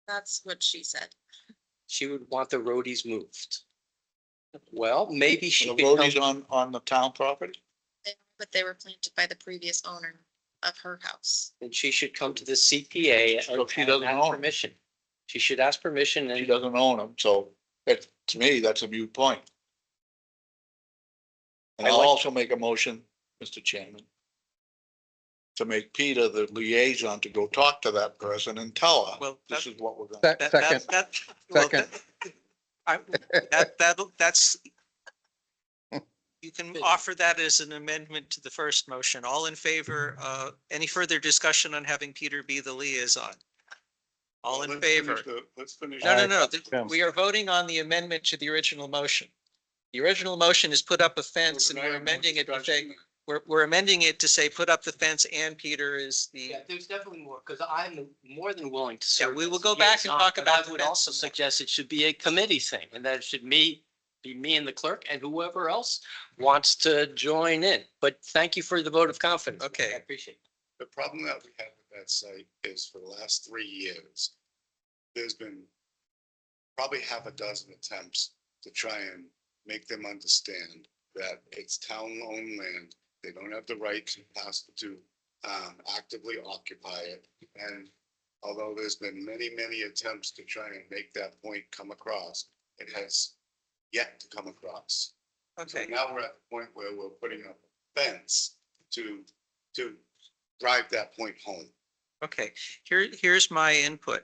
That's what she said. She would want the roadies moved. Well, maybe she The could road come, on the town property. But they were planted by the previous owner of her house. and she should come to the CPA So she and doesn't ask own 'em. permission. She should ask permission He and doesn't own them, so that, to me, that's a moot point. And I I'll like- also make a motion, Mr. Chairman, to make Peter the liaison to go talk to that person and tell her, Well, this is what we're gonna. That, Second, well, Second. that's, you can offer that as an amendment to the first motion. All in favor, any further discussion on having Peter be the liaison? All Well, in let's finish favor? Let's finish. No. Yeah. We are voting on the amendment to the original motion. The original motion is put up a fence and we're amending it to say, we're amending it to say, put up the fence and Peter is the, Yeah, there's definitely more, because I'm more than willing to Yeah, serve. we will as go back and liaison, talk but about I would the also fence. suggest it should be a committee thing, and that it should be me and the clerk and whoever else wants to join in. But thank you for the vote of confidence. Okay. I appreciate it. The problem that we have with that site is for the last 3 years, there's been probably half a dozen attempts to try and make them understand that it's town-owned land. They don't have the right to actively occupy it. And although there's been many, many attempts to try and make that point come across, it has yet to come across. So okay, now we're at the point where we're putting up a fence to drive that point home. okay. Here's my input.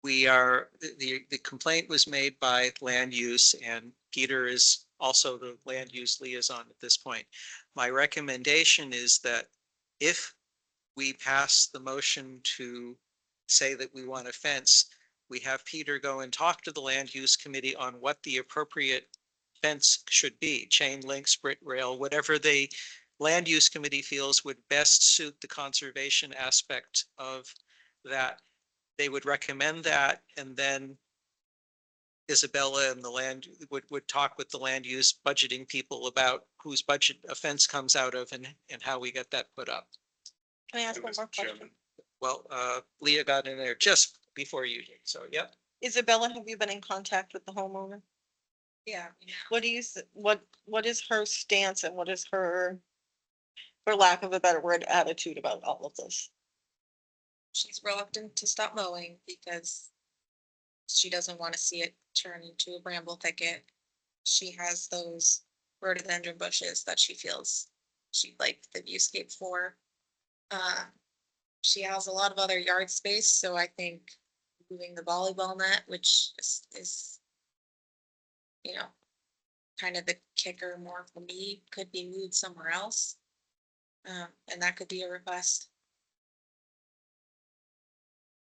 The complaint was made by land use and Peter is also the land use liaison at this point. My recommendation is that if we pass the motion to say that we want a fence, we have Peter go and talk to the land use committee on what the appropriate fence should be, chain link, sprit rail, whatever the land use committee feels would best suit the conservation aspect of that. They would recommend that, and then Isabella and the land would talk with the land use budgeting people about whose budget a fence comes out of and how we get that put up. Can I ask one Mr. more Chairman, question? Well, Leah got in there just before you did, so yep. Isabella, have you been in contact with the homeowner? Yeah. What do you, what is her stance and what is her, for lack of a better word, attitude about all of this? She's reluctant to stop mowing because she doesn't want to see it turn into a bramble thicket. She has those rhododendron bushes that she feels she'd like the viewscape for. She has a lot of other yard space, so I think moving the volleyball net, which is you know, kind of the kicker more for me, could be moved somewhere else. And that could be a request.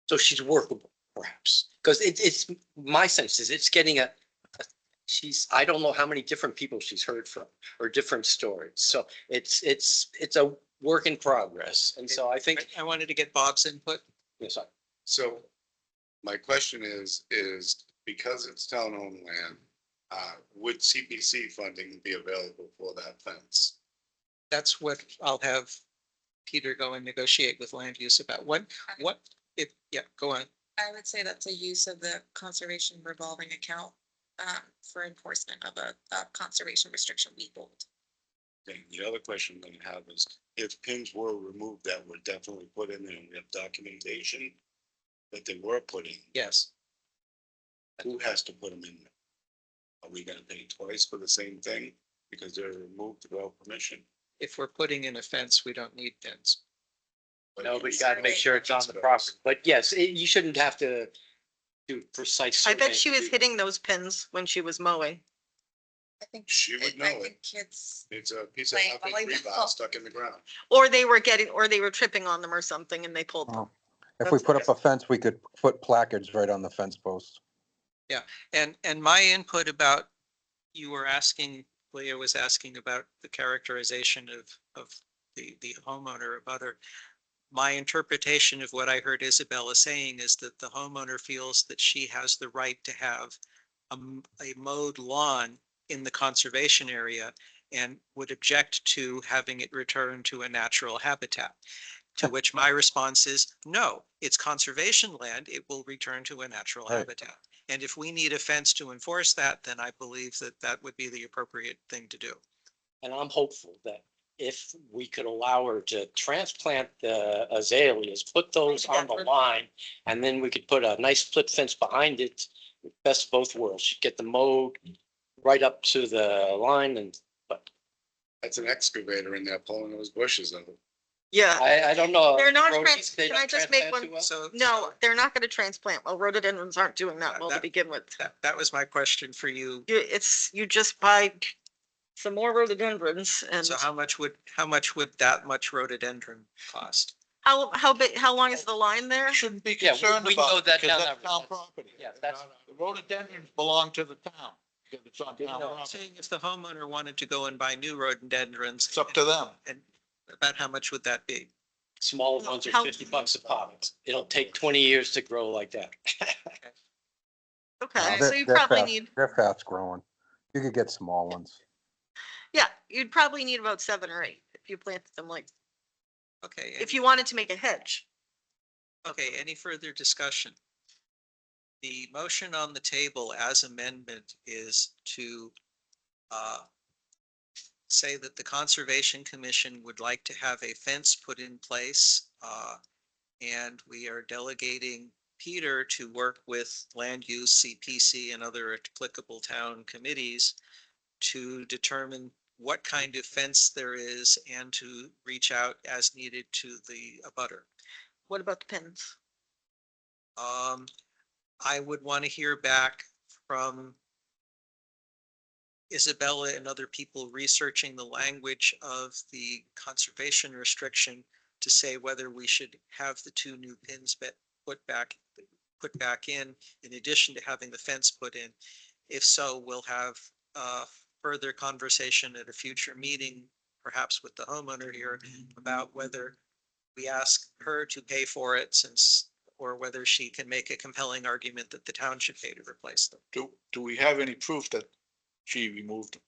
So she's workable, perhaps, because it's, my sense is it's getting I don't know how many different people she's heard from or different stories. So it's a work in progress. And so I think, I wanted to get Bob's input. yes, so my question is because it's town-owned land, would CPC funding be available for that fence? That's what I'll have Peter go and negotiate with land use about. What, yeah, go on. I would say that's a use of the conservation revolving account for enforcement of a conservation restriction we hold. And the other question I'm gonna have is, if pins were removed that were definitely put in there and we have documentation that they were put in, Yes. who has to put them in there? Are we gonna pay twice for the same thing because they're removed without permission? If we're putting in a fence, we don't need pins. no, but you gotta make sure it's on the property. But yes, you shouldn't have to do precise. I bet she was surveying. hitting those pins when she was mowing. I think She would know I it. think kids, It's a piece of Playing half-inch rebar volleyball. stuck in the ground. Or they were tripping on them or something and they pulled them. Oh, if we put up a fence, we could put placards right on the fence post. And my input about, you were asking, Leah was asking about the characterization of the homeowner of other. My interpretation of what I heard Isabella saying is that the homeowner feels that she has the right to have a mowed lawn in the conservation area and would object to having it return to a natural habitat. To which my response is, no, it's conservation land. It will return to a natural Right. habitat. And if we need a fence to enforce that, then I believe that that would be the appropriate thing to do. And I'm hopeful that if we could allow her to transplant the azaleas, put those on the line, and then we could put a nice split fence behind it, best of both worlds. She'd get the mowed right up to the line and, but That's an excavator in there pulling those bushes out. Yeah, I don't know. They're not Rhododendrons, trans- they can don't I just make transplant one- too well? So. no, they're not gonna transplant. Well, rhododendrons aren't doing that well to That- begin with. That was my question for you. You just buy some more rhododendrons and So how much would that much rhododendron cost? how big, how long is the line there? Shouldn't be Yeah, concerned we can go about it that because down that's that town road. property. Yeah, that's- The rhododendrons belong to the town. Because it's on town property. Saying if the homeowner wanted to go and buy new rhododendrons. It's up to them. And about how much would that be? Small ones How- are $50 a pop. It'll take 20 years to grow like that. Okay, They're- so you they're probably fast- need, They're fast growing. You could get small ones. yeah, you'd probably need about 7 or 8 if you planted them like, Okay. if you wanted to make a hedge. Okay, any further discussion? The motion on the table as amendment is to say that the Conservation Commission would like to have a fence put in place. And we are delegating Peter to work with land use, CPC, and other applicable town committees to determine what kind of fence there is and to reach out as needed to the abutter. What about the pins? I would want to hear back from Isabella and other people researching the language of the conservation restriction to say whether we should have the 2 new pins put back in addition to having the fence put in. If so, we'll have further conversation at a future meeting, perhaps with the homeowner here, about whether we ask her to pay for it or whether she can make a compelling argument that the town should pay to replace them. Do we have any proof that she removed them?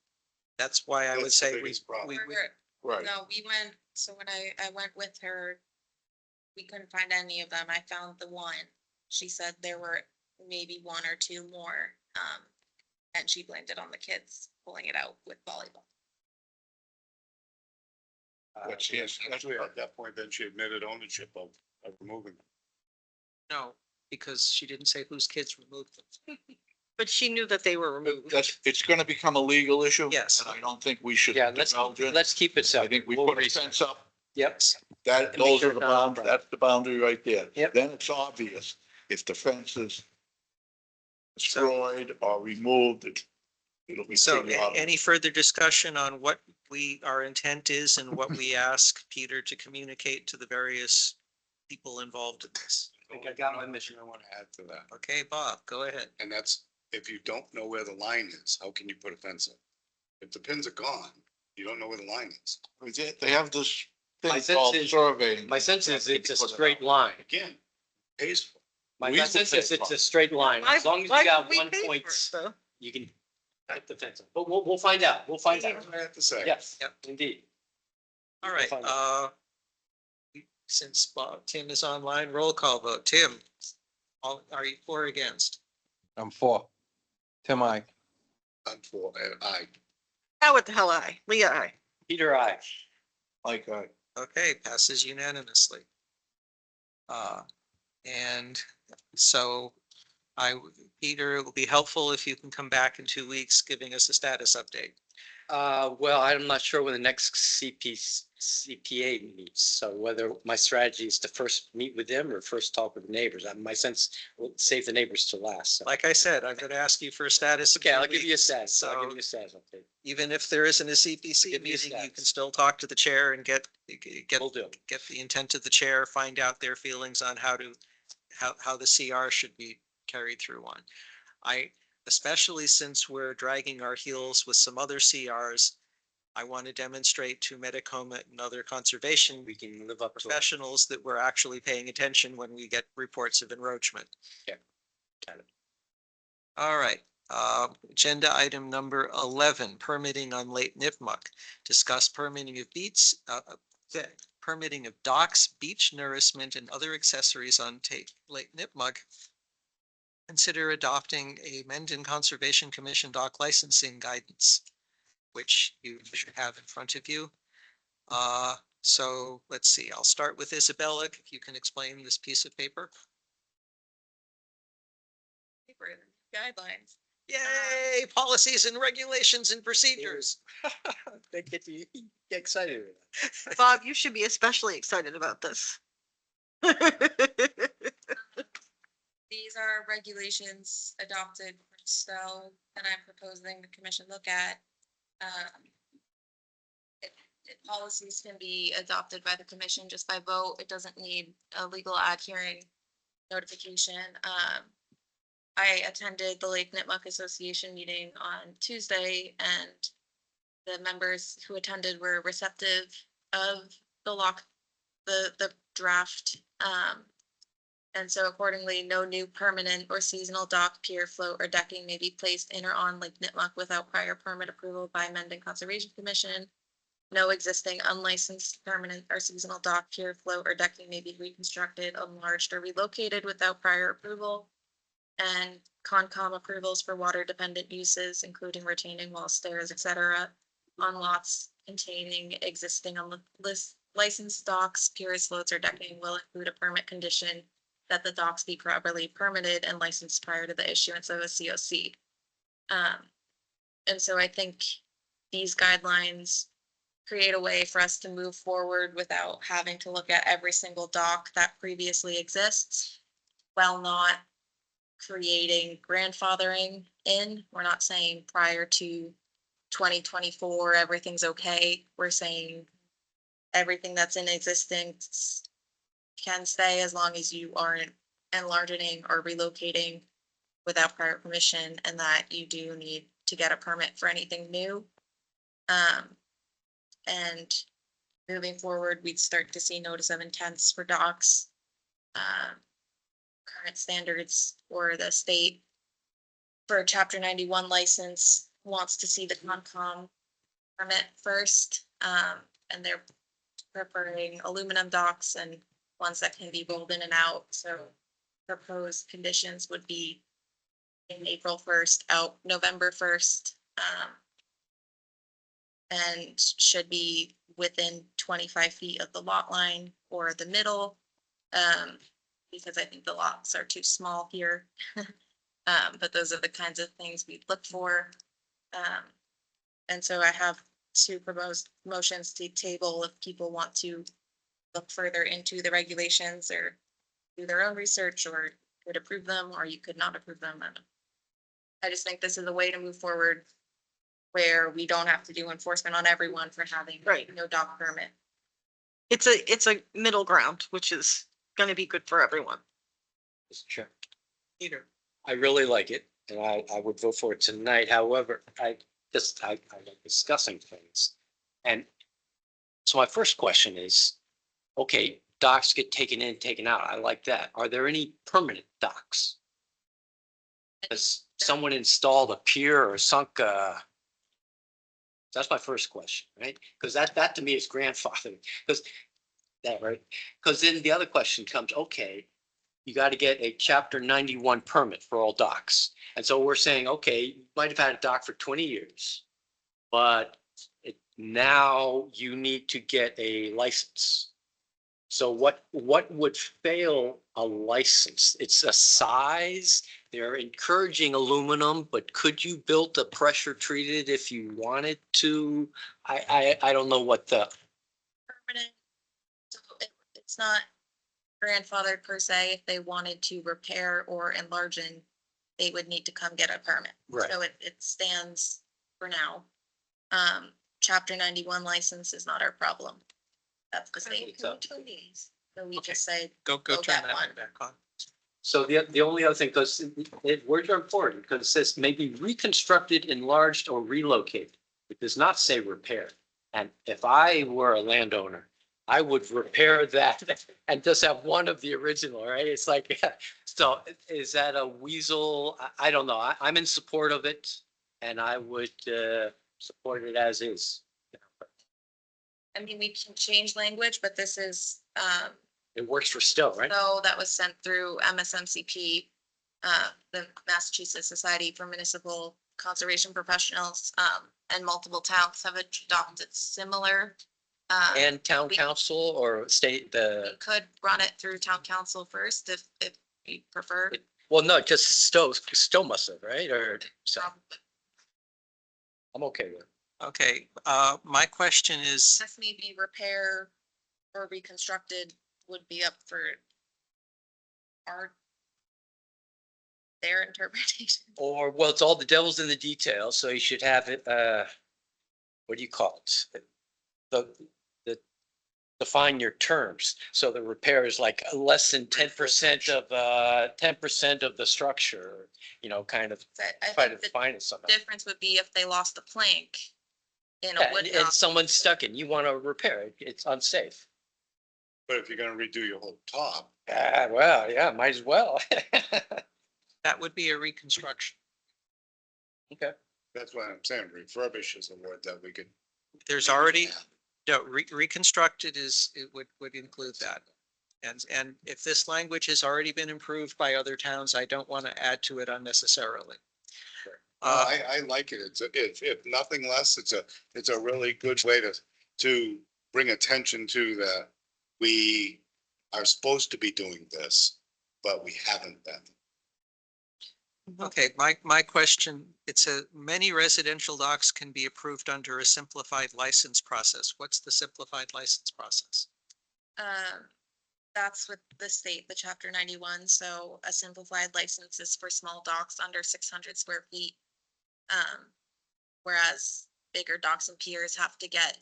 That's why I would That's the say we, biggest problem. Right. No, we went, so when I went with her, we couldn't find any of them. I found the one. She said there were maybe 1 or 2 more. And she blamed it on the kids pulling it out with volleyball. But she has, Actually, at that point, then she admitted ownership of removing them. no, because she didn't say whose kids removed them. But she knew that they were removed. it's gonna become a legal issue. Yes. And I don't think we should. Yeah, divulge it. let's keep it I separate. think we We'll put a research. fence up, Yep. that, And make those sure are the it's not a boundaries, problem. that's the boundary right there. Yep. Then it's obvious, if the fence is destroyed or removed, it'll be So pretty obvious. any further discussion on what our intent is and what we ask Peter to communicate to the various people involved in this? I think I got my mission. I want to add to that, Okay, Bob, go ahead. and that's, if you don't know where the line is, how can you put a fence up? If the pins are gone, you don't know where the line is. They have this My thing sense called is- surveying. My sense is it's a Put it straight up. line. Again, pays for it. My We will sense pay is it's for a it. straight line. Why- As long as why you got would we 1 pay for point, it, though? you can put the fence up. But we'll find out. We'll find That's out. what I have to say. Yes, Yep. indeed. All We'll right, find out. since Tim is online, roll call vote. Tim, are you for or against? I'm for. Tim, I. I'm for, I, Now what the hell Leah, I. Peter, I. Like, Okay, passes unanimously. And so Peter, it will be helpful if you can come back in 2 weeks, giving us a status update. Well, I'm not sure when the next CPA meets, so whether my strategy is to first meet with them or first talk with the neighbors. My sense will save the neighbors to last. So. Like I said, I'm going to ask you for a status. in Okay, 2 I'll give you a weeks. status. I'll So give you a status update. even if there isn't a CPC Give me a meeting, you can status. still talk to the chair and get Will do. get the intent of the chair, find out their feelings on how the CR should be carried through on. Especially since we're dragging our heels with some other CRs, I want to demonstrate to Metacoma and other conservation We can live up to it. professionals that we're actually paying attention when we get reports of encroachment. Okay. Got it. All right, agenda item number 11, permitting on Lake Nipmuc. Discuss permitting of permitting of docks, beach nourishment, and other accessories on Lake Nipmuc. Consider adopting a Mendon Conservation Commission dock licensing guidance, which you should have in front of you. So let's see, I'll start with Isabella, if you can explain this piece of paper. Guidelines. Yay, policies and regulations and procedures. They get you get excited. Bob, you should be especially excited about this. These are regulations adopted for snow that I'm proposing the commission look at. Policies can be adopted by the commission just by vote. It doesn't need a legal ad hearing notification. I attended the Lake Nipmuc Association meeting on Tuesday, and the members who attended were receptive of the draft. And so accordingly, no new permanent or seasonal dock, pier, float, or decking may be placed in or on Lake Nipmuc without prior permit approval by Mendon Conservation Commission. No existing unlicensed permanent or seasonal dock, pier, float, or decking may be reconstructed, enlarged, or relocated without prior approval. And Concom approvals for water dependent uses, including retaining wall, stairs, etc., on lots containing existing on the list licensed docks, piers, floats, or decking will include a permit condition that the docks be properly permitted and licensed prior to the issuance of a COC. And so I think these guidelines create a way for us to move forward without having to look at every single dock that previously exists, while not creating grandfathering in. We're not saying prior to 2024, everything's okay. We're saying everything that's in existence can stay as long as you aren't enlarging or relocating without prior permission, and that you do need to get a permit for anything new. And moving forward, we'd start to see notice of intents for docks. Current standards for the state for a Chapter 91 license wants to see the Concom permit first, and they're preferring aluminum docks and ones that can be rolled in and out. So proposed conditions would be in April 1st, out November 1st, and should be within 25 feet of the lot line or the middle, because I think the lots are too small here. But those are the kinds of things we look for. And so I have two proposed motions to table if people want to look further into the regulations or do their own research, or could approve them, or you could not approve them. And I just think this is a way to move forward where we don't have to do enforcement on everyone for having Right. no dock permit. It's a middle ground, which is gonna be good for everyone. Mr. Chair. Peter, I really like it, and I would vote for it tonight. However, I like discussing things. And so my first question is, okay, docks get taken in, taken out. I like that. Are there any permanent docks? Has someone installed a pier or sunk that's my first question, right? Because that to me is grandfathering, because that, right? Because then the other question comes, okay, you got to get a Chapter 91 permit for all docks. And so we're saying, okay, you might have had a dock for 20 years, but now you need to get a license. So what would fail a license? It's a size. They're encouraging aluminum, but could you build a pressure treated if you wanted to? I don't know what the, Permanent, so it's not grandfathered per se. If they wanted to repair or enlarge in, they would need to come get a permit. Right. So it stands for now. Chapter 91 license is not our problem. That's the same. So- So we Okay. just say, go Go turn get that one. one back on. so the only other thing, because words are important, because it says maybe reconstructed, enlarged, or relocated. It does not say repair. And if I were a landowner, I would repair that and just have one of the original, right? It's like, so is that a weasel? I don't know. I'm in support of it, and I would support it as is. I mean, we can change language, but this is, It works for still, right? so that was sent through MSMCP, the Massachusetts Society for Municipal Conservation Professionals, and multiple towns have adopted similar. And town we- council or state, We could run it through town council first if you prefer. well, no, just Stowe must have, right? Or, so I'm okay with it. Okay, my question is, This may be repair or reconstructed would be up for their interpretation. Or, well, it's all the devil's in the details, so you should have it, what do you call it? The define your terms. So the repair is like less than 10% of, 10% of the structure, you know, kind of I try to think the define it somehow. difference would be if they lost a plank in a Yeah, wood and dock. someone's stuck in, you want to repair it, it's unsafe. But if you're gonna redo your whole top, Ah, well, yeah, might as well. That would be a reconstruction. Okay. that's what I'm saying, refurbish is a word that we could. There's already, no, reconstructed is, it would include that. And if this language has already been improved by other towns, I don't want to add to it unnecessarily. I like it. If nothing less, it's a really good way to bring attention to that. We are supposed to be doing this, but we haven't been. Okay, my question, it says many residential docks can be approved under a simplified license process. What's the simplified license process? That's with the state, the chapter 91. So a simplified license is for small docks under 600 square feet. Whereas bigger docks and piers have to get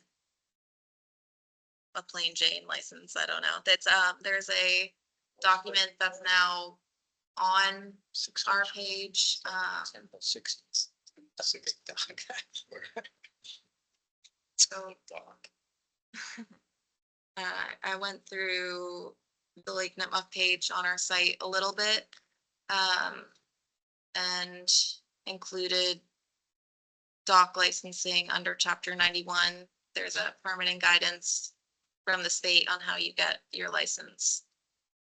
a plain Jane license. I don't know. That's, there's a document that's now on our page. 60s. So I went through the Lake Nipmuc page on our site a little bit, and included dock licensing under chapter 91. There's a permitting guidance from the state on how you get your license.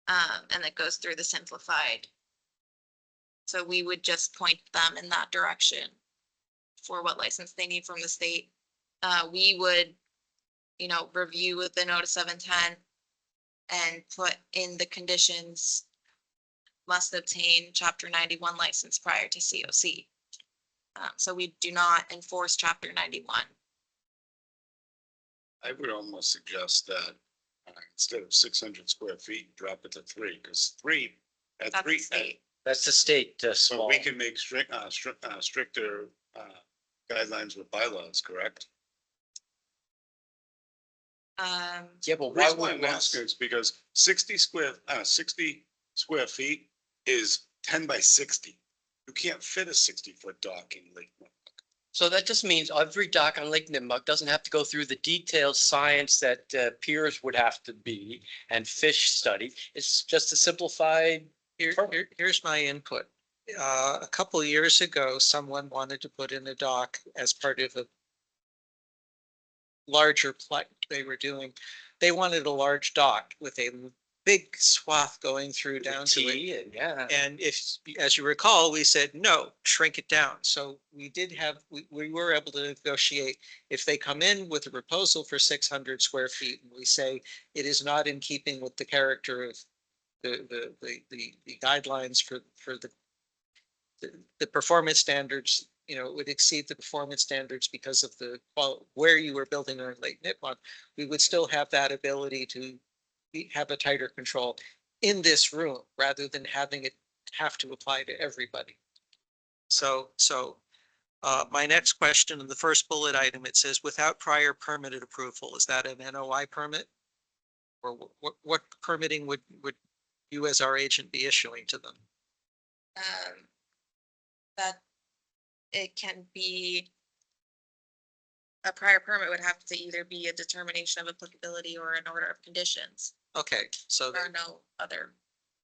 And it goes through the simplified. So we would just point them in that direction for what license they need from the state. We would, you know, review with the notice of intent and put in the conditions must obtain chapter 91 license prior to COC. So we do not enforce chapter 91. I would almost suggest that instead of 600 square feet, drop it to 3, because 3 at That's 3. the state. That's the state, So small. we can make stricter guidelines with bylaws, correct? Yeah, but The why reason why would I'm asking is because 60 square feet is 10 by 60. You can't fit a 60-foot dock in Lake Nipmuc. So that just means every dock on Lake Nipmuc doesn't have to go through the detailed science that piers would have to be and fish study. It's just a simplified. Here's my input. A couple of years ago, someone wanted to put in a dock as part of a larger plot they were doing. They wanted a large dock with a big swath going through down to it. T and yeah. And if, as you recall, we said, no, shrink it down. So we did have, we were able to negotiate. If they come in with a proposal for 600 square feet and we say it is not in keeping with the character of the guidelines for the performance standards, you know, it would exceed the performance standards because of the where you were building on Lake Nipmuc, we would still have that ability to have a tighter control in this room rather than having it have to apply to everybody. So my next question in the first bullet item, it says without prior permitted approval, is that an NOI permit? Or what permitting would you as our agent be issuing to them? That it can be a prior permit would have to either be a determination of applicability or an order of conditions. Okay, so, There are no other.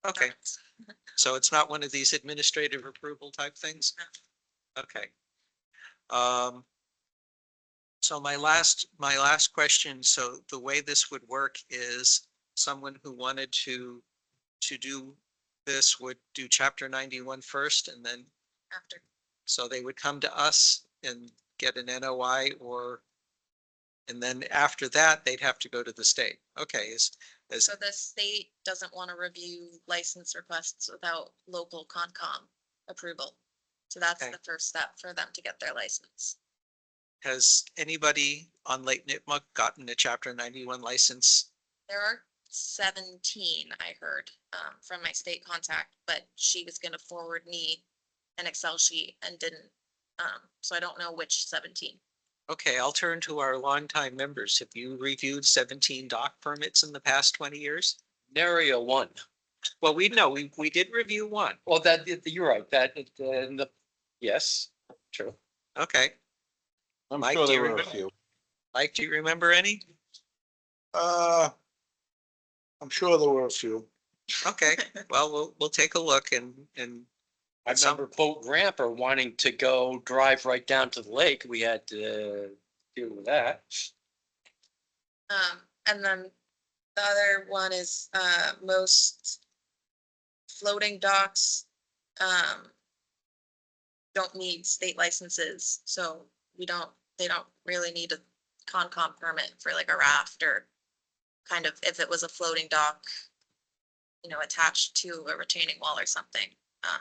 okay, permits. so it's not one of these administrative approval type things? Okay. So my last question, so the way this would work is someone who wanted to do this would do chapter 91 first and then, After. so they would come to us and get an NOI and then after that, they'd have to go to the state. Okay, So the state doesn't want to review license requests without local Concom approval. So that's Okay. the first step for them to get their license. has anybody on Lake Nipmuc gotten a chapter 91 license? There are 17, I heard, from my state contact, but she was gonna forward me an Excel sheet and didn't. So I don't know which 17. Okay, I'll turn to our longtime members. Have you reviewed 17 dock permits in the past 20 years? Nary a one. Well, we know, we did review one. Well, you're right, yes, true. Okay. I'm Mike, sure do you there were a remember? few. Mike, do you remember any? I'm sure there were a few. Okay, well, we'll take a look and I remember Boat Ramper wanting to go drive right down to the lake. We had to deal with that. And then the other one is, most floating docks, don't need state licenses, so they don't really need a Concom permit for like a raft or kind of, if it was a floating dock, attached to a retaining wall or something,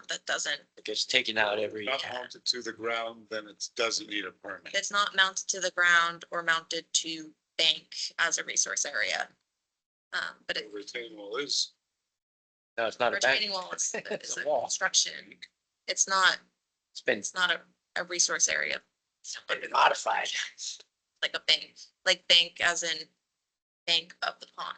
that doesn't, It gets taken out every, Not mounted to the ground, then it doesn't need a permit. it's not mounted to the ground or mounted to bank as a resource area. But The it, retaining wall is, no, it's not a bank. retaining wall is It's a a wall. construction. It's It's not a resource area, been modified. like a bank, like bank as in bank of the pond.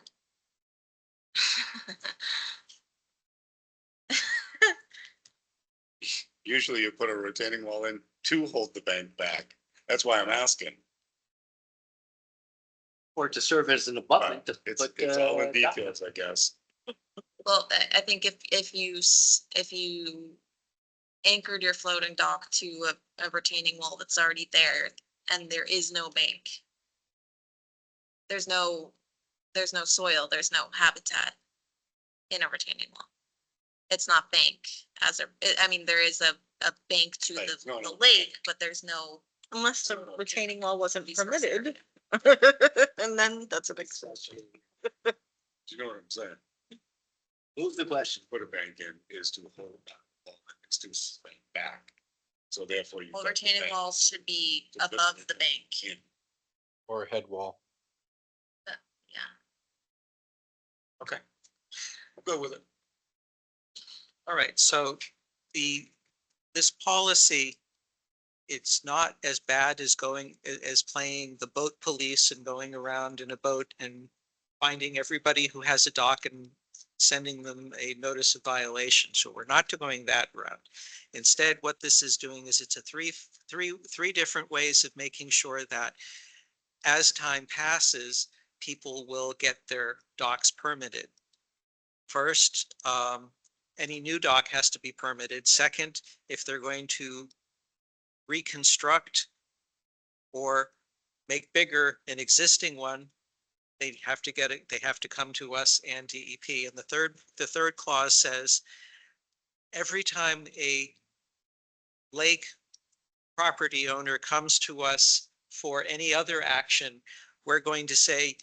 usually you put a retaining wall in to hold the bank back. That's why I'm asking. Or to serve as an abutment. It's all in details, I guess. Well, I think if you anchored your floating dock to a retaining wall that's already there and there is no bank, there's no soil, there's no habitat in a retaining wall. It's not bank I mean, there is a bank to Right, no, the no. lake, but there's no. Unless the retaining wall wasn't Resource permitted. And then that's a big. Do you know what I'm saying? Move the question. Put a bank in is to hold that wall, it's to swing back. So therefore you. Well, retaining walls should be To put above it the bank. in. Or a head wall. Yeah. okay. I'm good with it. All right, so this policy, it's not as bad as as playing the boat police and going around in a boat and finding everybody who has a dock and sending them a notice of violation. So we're not going that route. Instead, what this is doing is it's a three different ways of making sure that as time passes, people will get their docks permitted. First, any new dock has to be permitted. Second, if they're going to reconstruct or make bigger an existing one, they have to get it, they have to come to us and DEP. And the third clause says, every time a lake property owner comes to us for any other action, we're going to say,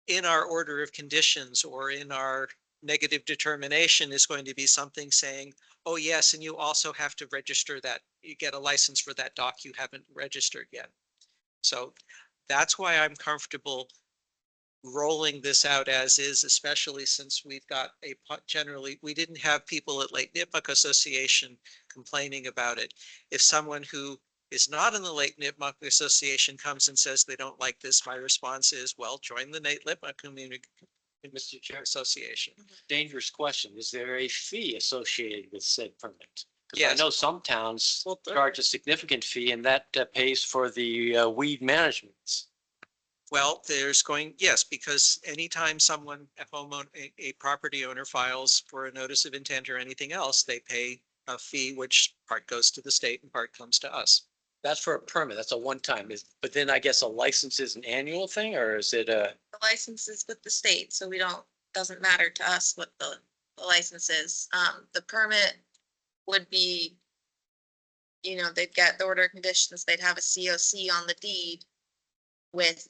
in our order of conditions or in our negative determination is going to be something saying, oh yes, and you also have to register that, you get a license for that dock you haven't registered yet. So that's why I'm comfortable rolling this out as is, especially since we've got generally, we didn't have people at Lake Nipmuc Association complaining about it. If someone who is not in the Lake Nipmuc Association comes and says they don't like this, my response is, well, join the Lake Nipmuc Community Mr. Chair, Association. dangerous question. Is there a fee associated with said permit? Because I Yes. know some towns Well, charge a significant fee and that pays for the weed management. Well, yes, because anytime someone, a property owner files for a notice of intent or anything else, they pay a fee, which part goes to the state and part comes to us. That's for a permit. That's a one-time. But then I guess a license is an annual thing, or is it a? The license is with the state, so doesn't matter to us what the license is. The permit would be, they'd get the order of conditions, they'd have a COC on the deed with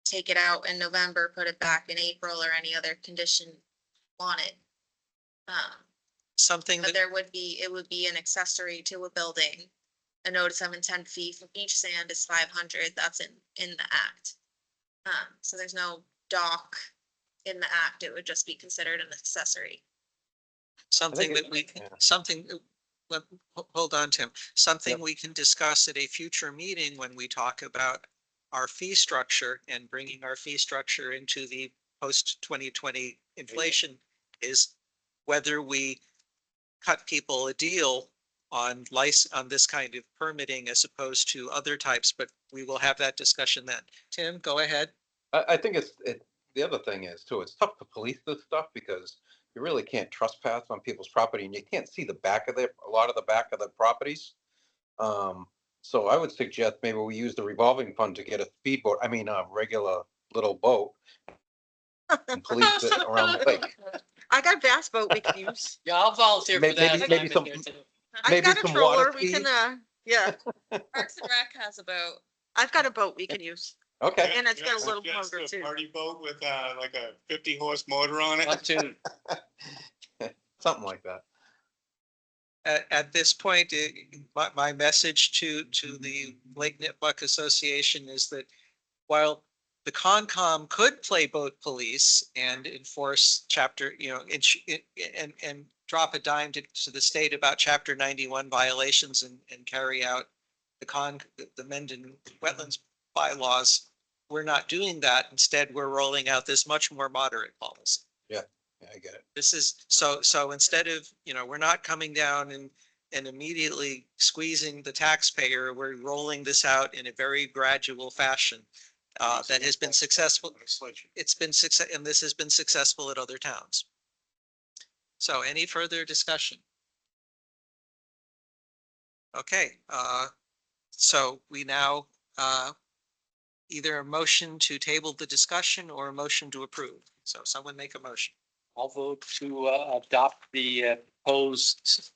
take it out in November, put it back in April or any other condition on it. Something But that, it would be an accessory to a building. A notice of intent fee for each sand is 500. That's in the act. So there's no dock in the act. It would just be considered an accessory. something it- that we, yeah. something hold on, Tim. Something we can discuss at a future meeting when we talk about our fee structure and bringing our fee structure into the post 2020 inflation is whether we cut people a deal on on this kind of permitting as opposed to other types, but we will have that discussion then. Tim, go ahead. I think the other thing is too, it's tough to police this stuff because you really can't trespass on people's property and you can't see a lot of the back of the properties. So I would suggest maybe we use the revolving fund to get a speedboat, a regular little boat and police it around the lake. I got a bass boat we can use. Yeah, I'll volunteer for Maybe- that. maybe- if maybe I'm in some- here too. I've Maybe got a some water troller, we can, skis? yeah, Parks and Rec has a boat. I've got a boat we can use. Okay, And it's got a little Just motor a too. Party boat with like a 50-horse motor on it. Pontoon. something like that. At this point, my message to the Lake Nipmuc Association is that while the Concom could play boat police and enforce chapter, and drop a dime to the state about chapter 91 violations and carry out the Mendon wetlands bylaws, we're not doing that. Instead, we're rolling out this much more moderate policy. Yeah, I get it. This is, so instead of, we're not coming down and immediately squeezing the taxpayer, we're rolling this out in a very gradual fashion. That has been successful. It's been success, and this has been successful at other towns. So any further discussion? Okay, so we now, either a motion to table the discussion or a motion to approve. So someone make a motion. I'll vote to adopt the proposed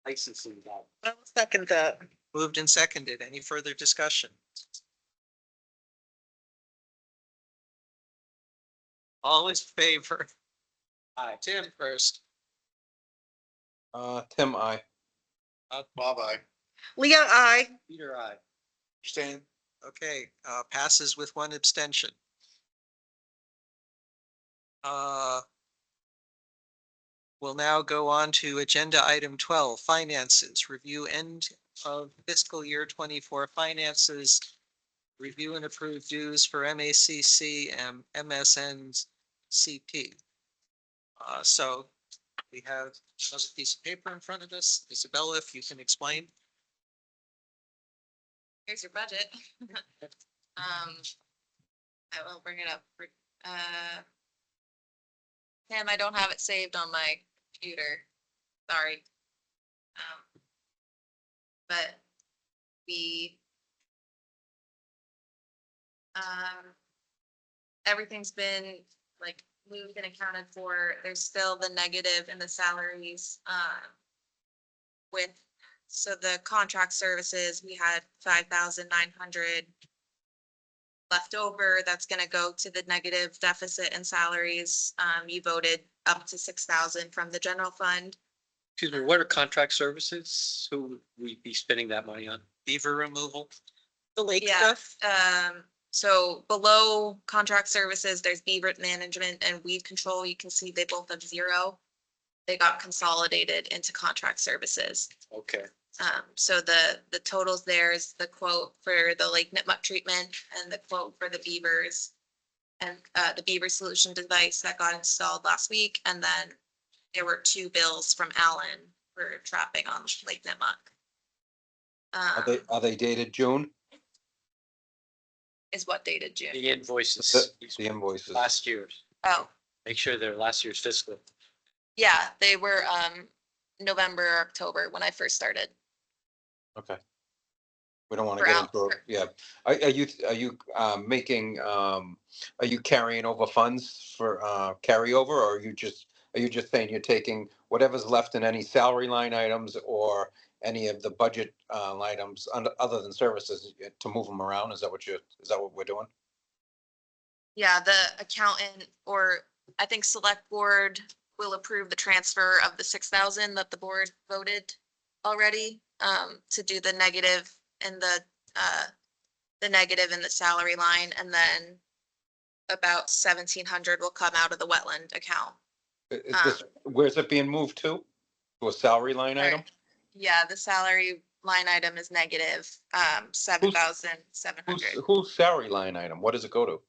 licensing law. I'll second that. Moved and seconded. Any further discussion? All in favor? Aye. Tim first. Tim, I. Bye-bye. Leah, I. Peter, aye. Stan? Okay, passes with one abstention. We'll now go on to agenda item 12, finances, review end of fiscal year 24 finances, review and approve dues for MACC and MSN's CP. So we have another piece of paper in front of us. Isabella, if you can explain. Here's your budget. I will bring it up. Sam, I don't have it saved on my computer. Sorry. But we everything's been like moved and accounted for. There's still the negative in the salaries. So the contract services, we had 5,900 left over. That's gonna go to the negative deficit in salaries. You voted up to 6,000 from the general fund. Excuse me, what are contract services? Who would we be spending that money on? Beaver removal. The lake Yeah, stuff. so below contract services, there's beaver management and weed control. You can see they both have 0. They got consolidated into contract services. Okay. So the totals there is the quote for the Lake Nipmuc treatment and the quote for the beavers. And the beaver solution device that got installed last week. And then there were 2 bills from Allen for trapping on Lake Nipmuc. Are they dated June? Is what dated June. The invoices. The invoices. Last year's. Oh, Make sure they're last year's fiscal. yeah, they were November, or October when I first started. Okay. We don't want to For get Al- into it. for- Yeah. Are you making, are you carrying over funds for carryover, or are you just saying you're taking whatever's left in any salary line items or any of the budget items other than services to move them around? Is that what we're doing? Yeah, the accountant, or I think select board will approve the transfer of the 6,000 that the board voted already, to do the negative and the negative in the salary line, and then about 1,700 will come out of the wetland account. Is this, where's it being moved to? To a salary line item? Yeah, the salary line item is negative, 7,700. Whose salary line item? What does it go to?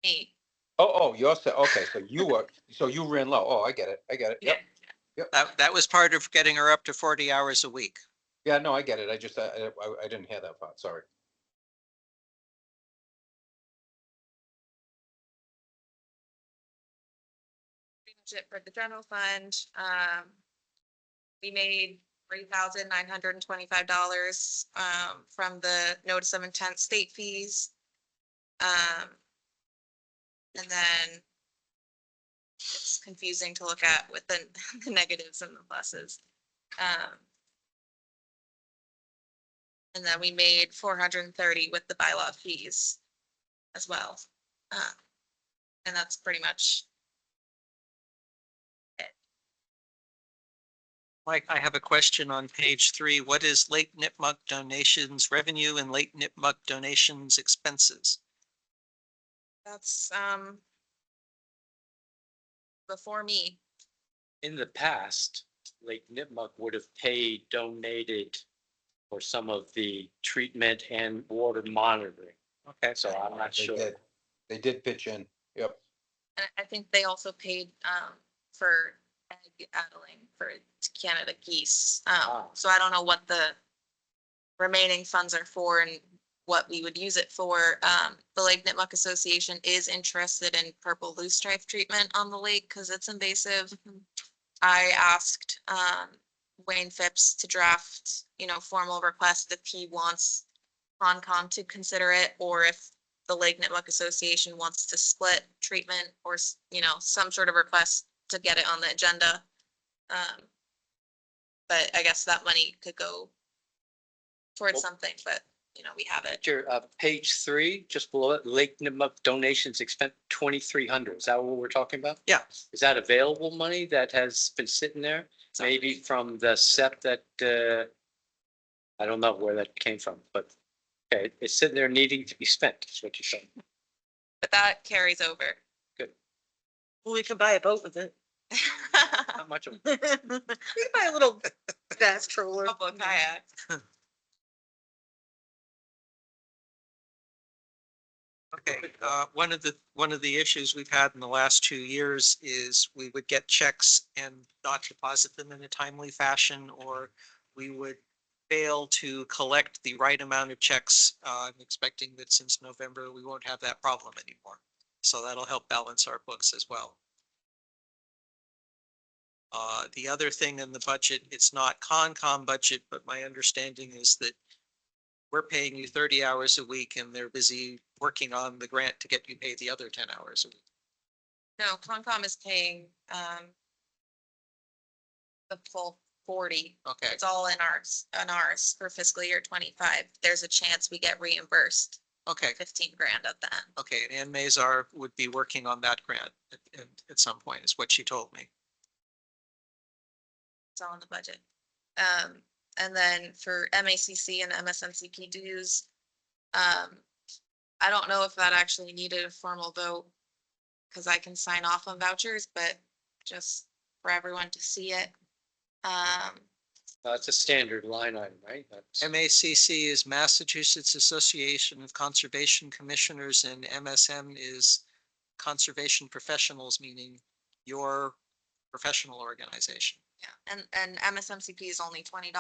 Me. Oh, okay, so you ran low. Oh, I get it. Yep. That was part of getting her up to 40 hours a week. Yeah, no, I get it. I didn't hear that part. Sorry. Pretty much it for the general fund. We made $3,925 from the notice of intent state fees. And then it's confusing to look at with the, the negatives and the pluses. And then we made 430 with the bylaw fees as well. And that's pretty much it. Mike, I have a question on page 3. What is Lake Nipmuc donations revenue and Lake Nipmuc donations expenses? That's before me. In the past, Lake Nipmuc would have donated for some of the treatment and water monitoring. Okay, So I'm not sure. They did pitch in. Yep. And I think they also paid for egg addling for Canada geese. So I don't know what the remaining funds are for and what we would use it for. The Lake Nipmuc Association is interested in purple loosestrife treatment on the lake because it's invasive. I asked Wayne Phipps to draft, formal request if he wants Concom to consider it, or if the Lake Nipmuc Association wants to split treatment or, some sort of request to get it on the agenda. But I guess that money could go towards Well- something, but we have it. Your page 3, just below it, Lake Nipmuc donations expense 2,300. Is that what we're talking about? Yeah. Is that available money that has been sitting there? Maybe from the SEP that, I don't know where that came from, but okay, it's sitting there needing to be spent, is what you're saying. But that carries over. Well, we could buy a boat with it. Not much of We could buy a little fast stroller. Couple of kayaks. okay. One of the issues we've had in the last 2 years is we would get checks and not deposit them in a timely fashion, or we would fail to collect the right amount of checks. I'm expecting that since November, we won't have that problem anymore. So that'll help balance our books as well. The other thing in the budget, it's not Concom budget, but my understanding is that we're paying you 30 hours a week and they're busy working on the grant to get you paid the other 10 hours a week. No, Concom is paying the full 40. Okay, It's all in ours for fiscal year 25. There's a chance we get reimbursed okay, 15 grand at the end. okay. And Ann Mazar would be working on that grant at some point, is what she told me. It's all in the budget. And then for MACC and MSMCP dues, I don't know if that actually needed a formal vote because I can sign off on vouchers, but just for everyone to see it. It's a standard line item, right? That's- MACC is Massachusetts Association of Conservation Commissioners, and MSM is Conservation Professionals, meaning your professional organization. Yeah, and MSMCP is only $20.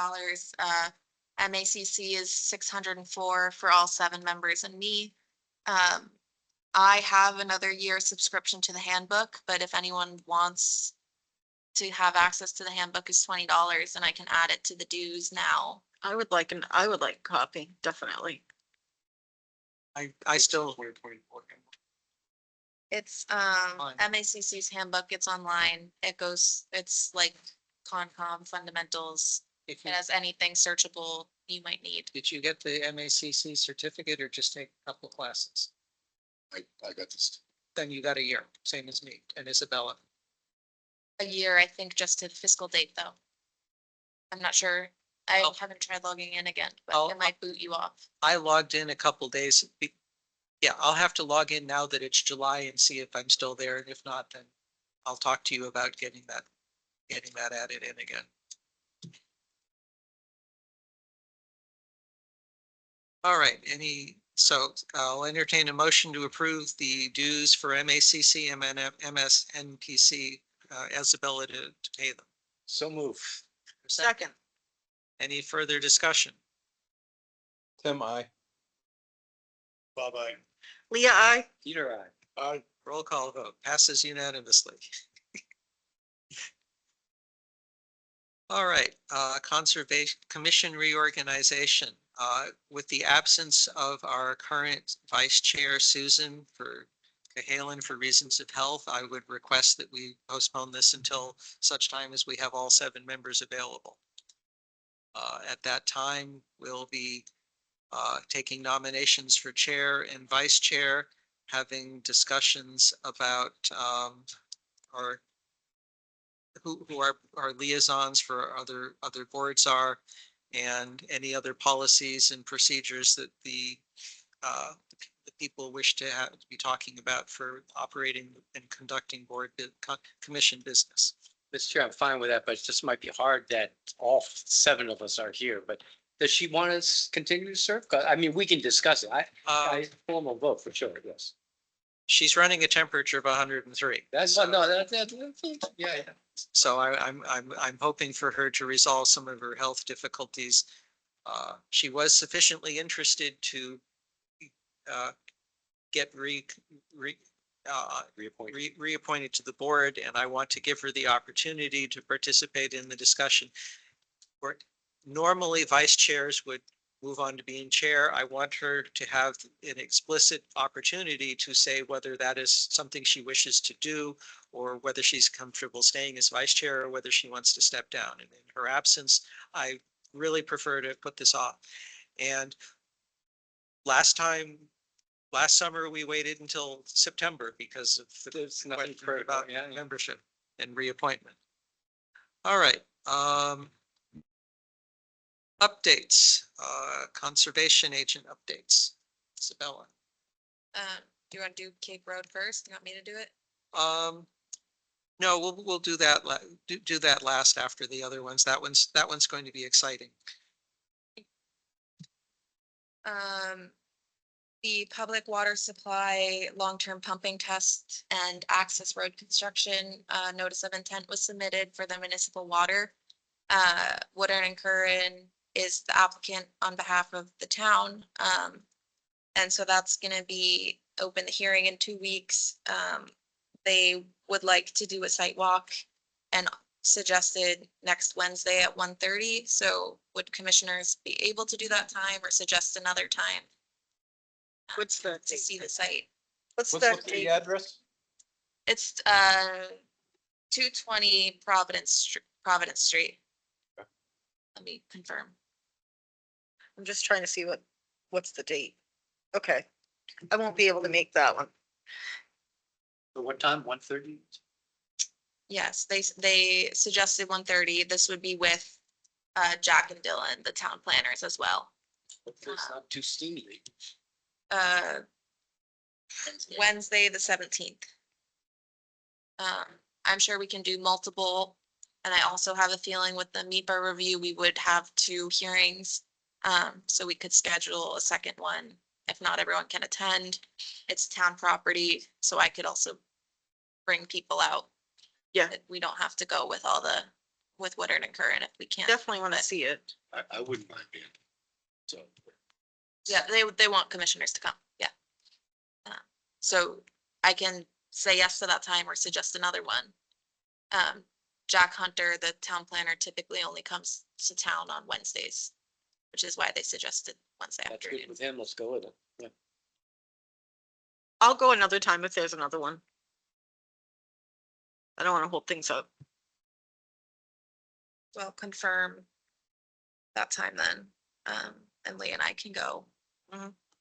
MACC is 604 for all 7 members and me. I have another year subscription to the handbook, but if anyone wants to have access to the handbook, is $20 and I can add it to the dues now. I would like a copy, definitely. I still, 2024. It's Fine. MACC's handbook. It's online. It's like Concom fundamentals. if It you, has anything searchable you might need. did you get the MACC certificate or just take a couple classes? I got this. Then you got a year, same as me and Isabella. A year, I think, just to fiscal date though. I'm not sure. I Oh. haven't tried logging in again, Oh, but it might boot you off. I logged in a couple days. Yeah, I'll have to log in now that it's July and see if I'm still there. And if not, then I'll talk to you about getting that added in again. All right, so I'll entertain a motion to approve the dues for MACC, MSNPC as ability to pay them. So move. Second. Any further discussion? Tim, I. Bye-bye. Leah, I. Peter, I. Roll call vote passes unanimously. All right, Conservation Commission reorganization. With the absence of our current vice chair, Susan, for Cahalan for reasons of health, I would request that we postpone this until such time as we have all 7 members available. At that time, we'll be taking nominations for chair and vice chair, having discussions about our who our liaisons for other boards are, and any other policies and procedures that the people wish to be talking about for operating and conducting commission business. Mr. Chair, I'm fine with that, but it just might be hard that all 7 of us are here, but does she want us to continue to serve? 'Cause, I mean, we can discuss it. I formal vote for sure, yes. She's running a temperature of 103. That's, no, yeah. So I'm hoping for her to resolve some of her health difficulties. She was sufficiently interested to get reappointed to the board, and I want to give her the opportunity to participate in the discussion. Normally, vice chairs would move on to being chair. I want her to have an explicit opportunity to say whether that is something she wishes to do, or whether she's comfortable staying as vice chair, or whether she wants to step down. And in her absence, I really prefer to put this off. And last summer, we waited until September because of There's the nothing question about yeah. membership and reappointment. All right. Updates, conservation agent updates. Isabella. Do you want to do Cape Road first? You want me to do it? No, we'll do that. Do that last after the other ones. That one's going to be exciting. The public water supply, long-term pumping test and access road construction, notice of intent was submitted for the municipal water. Woodard and Curran is the applicant on behalf of the town. And so that's gonna be open the hearing in 2 weeks. They would like to do a site walk and suggested next Wednesday at 1:30. So would commissioners be able to do that time or suggest another time? What's the To see the site? What's What's that the date? address? It's 220 Providence Street. Let me confirm. I'm just trying to see what's the date. Okay. I won't be able to make that one. So what time? 1:30? Yes, they suggested 1:30. This would be with Jack and Dylan, the town planners as well. It's not too steamy. Wednesday, the 17th. I'm sure we can do multiple, and I also have a feeling with the MIPA review, we would have 2 hearings. So we could schedule a second one if not everyone can attend. It's town property, so I could also bring people out. Yeah. We don't have to go with with Woodard and Curran if we can't. Definitely want to see it. I wouldn't mind being. So. Yeah, they want commissioners to come, yeah. So I can say yes to that time or suggest another one. Jack Hunter, the town planner, typically only comes to town on Wednesdays, which is why they suggested Wednesday That's good afternoon. with him. Let's go with it. Yeah. I'll go another time if there's another one. I don't want to hold things up. So I'll confirm that time then. And Lee and I can go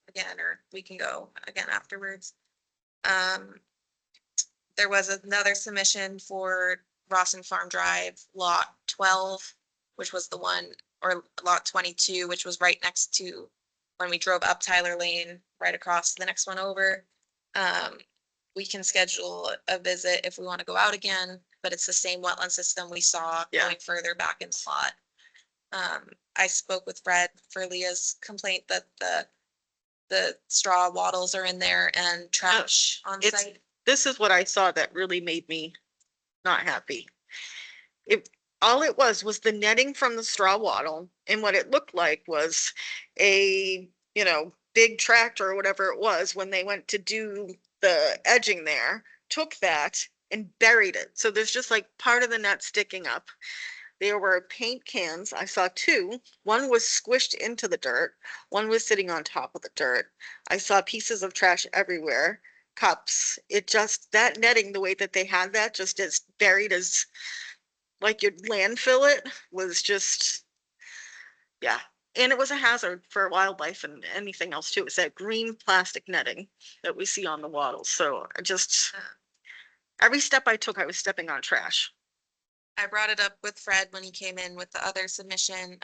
again, or we can go again afterwards. There was another submission for Rawson Farm Drive Lot 12, which was the one, or Lot 22, which was right next to when we drove up Tyler Lane, right across the next one over. We can schedule a visit if we want to go out again, but it's the same wetland system we saw going further back in the lot. I spoke with Fred for Leah's complaint that the the straw wattles are in there and trash on it's- site. This is what I saw that really made me not happy. All it was the netting from the straw wattle, and what it looked like was a, big tractor or whatever it was, when they went to do the edging there, took that and buried it. So there's just like part of the net sticking up. There were paint cans. I saw two. One was squished into the dirt. One was sitting on top of the dirt. I saw pieces of trash everywhere, cups. It just, that netting, the way that they had that, just as buried as like you'd landfill it, was just, yeah. And it was a hazard for wildlife and anything else too. It's that green plastic netting that we see on the wattles. So I just, every step I took, I was stepping on trash. I brought it up with Fred when he came in with the other submission.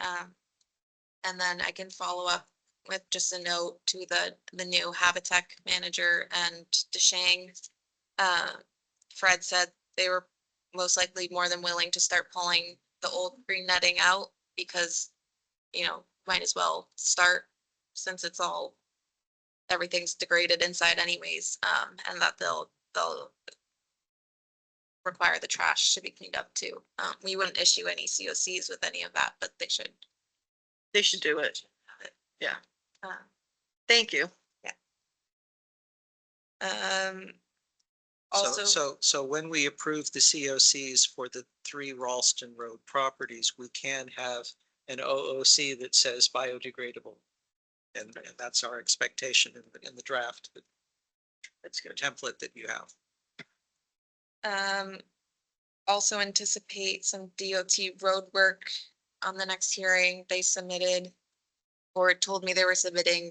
And then I can follow up with just a note to the new Habitat manager and DeShang. Fred said they were most likely more than willing to start pulling the old green netting out because, might as well start since it's all, everything's degraded inside anyways. And that they'll require the trash to be cleaned up too. We wouldn't issue any COCs with any of that, but they should. They should do it. Yeah. Thank you. Also, So when we approve the COCs for the 3 Ralston Road properties, we can have an OOC that says biodegradable. And that's our expectation in the draft, That's good. template that you have. also anticipate some DOT road work on the next hearing. They submitted, or told me they were submitting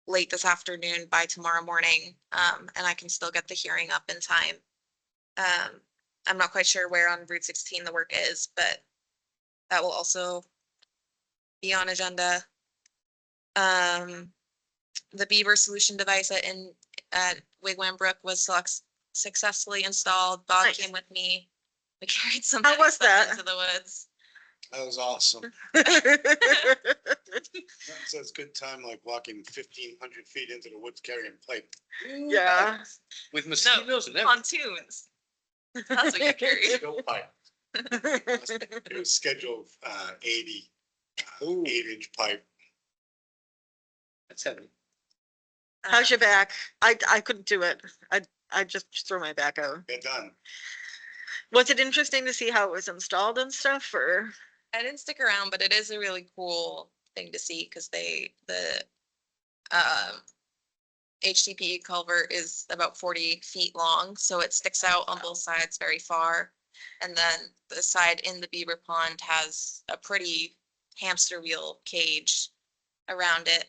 late this afternoon by tomorrow morning. And I can still get the hearing up in time. I'm not quite sure where on Route 16 the work is, but that will also be on agenda. The Beaver solution device at Wigwam Brook was successfully installed. Bob Nice. came with me. We carried some How heavy was stuff that? into the woods. That was awesome. That's good time, like walking 1,500 feet into the woods carrying pipe. Yeah. With mosquitoes and everything. Pontoons. That's what you carry. No pipe. It was scheduled 80, 8-inch pipe. That's heavy. How's your back? I couldn't do it. I just threw my back out. They're done. Was it interesting to see how it was installed and stuff, or? I didn't stick around, but it is a really cool thing to see because the HDPE culvert is about 40 feet long, so it sticks out on both sides very far. And then the side in the beaver pond has a pretty hamster wheel cage around it.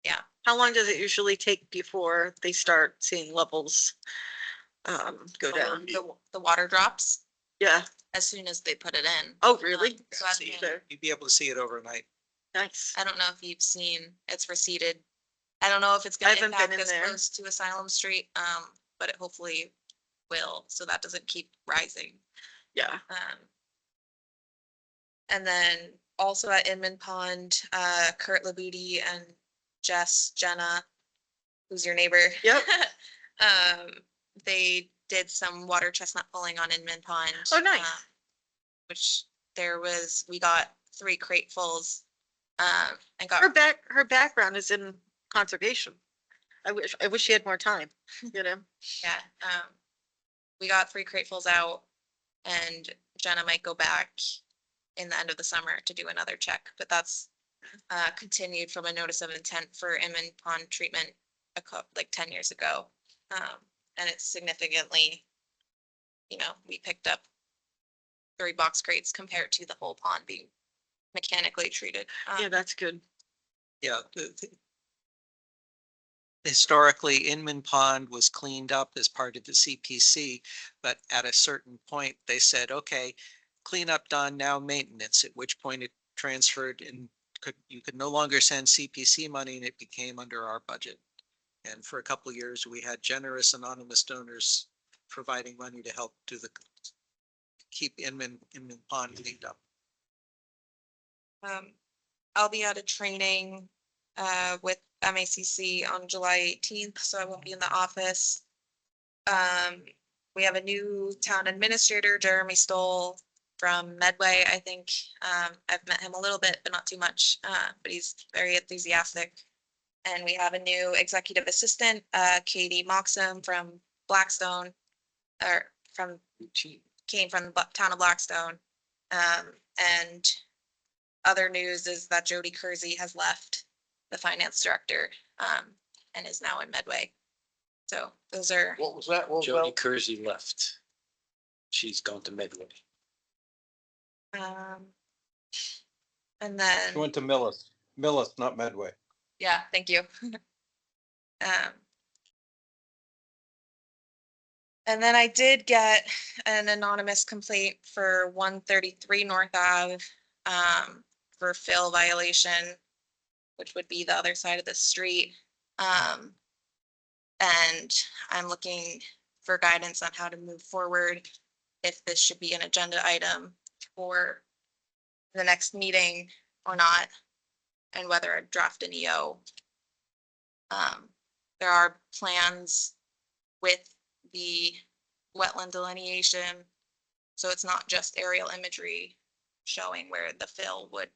Yeah, How long does it usually take before they start seeing levels go down? the water drops Yeah. as soon as they put it in. Oh, really? So as in- You'd be able to see it overnight. Nice. I don't know if you've seen, it's receded. I don't know if it's I gonna haven't been impact in as there. close to Asylum Street, but it hopefully will, so that doesn't keep rising. Yeah. And then also at Inman Pond, Kurt Labudi and Jenna, who's your neighbor. Yep. They did some water chestnut pulling on Inman Pond. Oh, nice. Which we got 3 cratefuls, and got. Her background is in conservation. I wish she had more time, Yeah, we got 3 cratefuls out, and Jenna might go back in the end of the summer to do another check, but that's continued from a notice of intent for Inman Pond treatment like 10 years ago. And it's significantly, we picked up 3 box crates compared to the whole pond being mechanically treated. Yeah, that's good. Yeah. Historically, Inman Pond was cleaned up as part of the CPC, but at a certain point, they said, okay, cleanup done, now maintenance, at which point it transferred and you could no longer send CPC money and it became under our budget. And for a couple of years, we had generous anonymous donors providing money to help keep Inman Pond cleaned up. I'll be at a training with MACC on July 18th, so I won't be in the office. We have a new town administrator, Jeremy Stoll from Medway. I think I've met him a little bit, but not too much, but he's very enthusiastic. And we have a new executive assistant, Katie Moxham from Blackstone, or came from the town of Blackstone. And other news is that Jody Kersey has left, the finance director, and is now in Medway. So those are, What was that? What was Jody that? Kersey left. She's gone to Medway. and then. She went to Millis, not Medway. Yeah, thank you. And then I did get an anonymous complaint for 133 North Ave, for fill violation, which would be the other side of the street. And I'm looking for guidance on how to move forward, if this should be an agenda item for the next meeting or not, and whether I'd draft an EO. There are plans with the wetland delineation, so it's not just aerial imagery showing where the fill would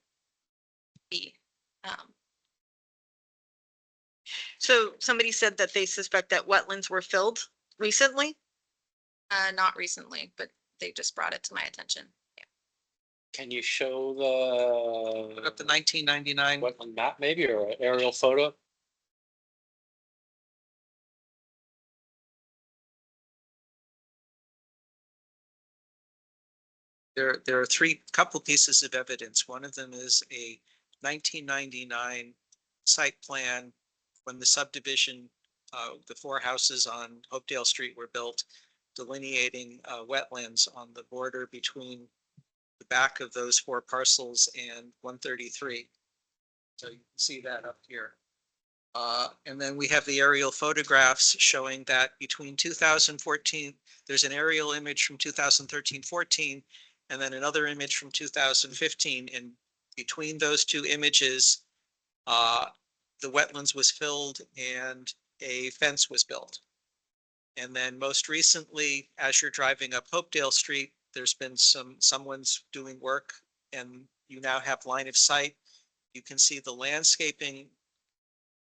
be. So somebody said that they suspect that wetlands were filled recently. Not recently, but they just brought it to my attention. Can you show Put the up the 1999. wetland map maybe, or an aerial photo? There are couple pieces of evidence. One of them is a 1999 site plan when the subdivision, the 4 houses on Hopedale Street were built, delineating wetlands on the border between the back of those 4 parcels and 133. So you can see that up here. And then we have the aerial photographs showing that between 2014, there's an aerial image from 2013-14, and then another image from 2015. And between those 2 images, the wetlands was filled and a fence was built. And then most recently, as you're driving up Hopedale Street, there's been someone's doing work, and you now have line of sight. You can see the landscaping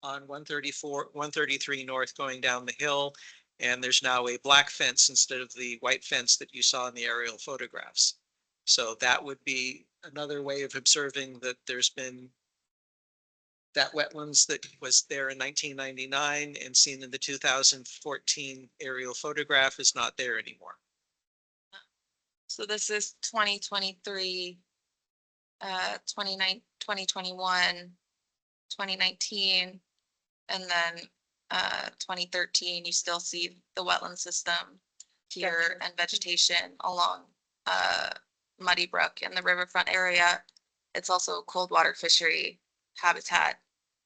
on 133 North going down the hill, and there's now a black fence instead of the white fence that you saw in the aerial photographs. So that would be another way of observing that there's been that wetlands that was there in 1999 and seen in the 2014 aerial photograph is not there anymore. So this is 2023, 2021, 2019, and then 2013, you still see the wetland system here and vegetation along Muddy Brook in the riverfront area. It's also cold water fishery habitat.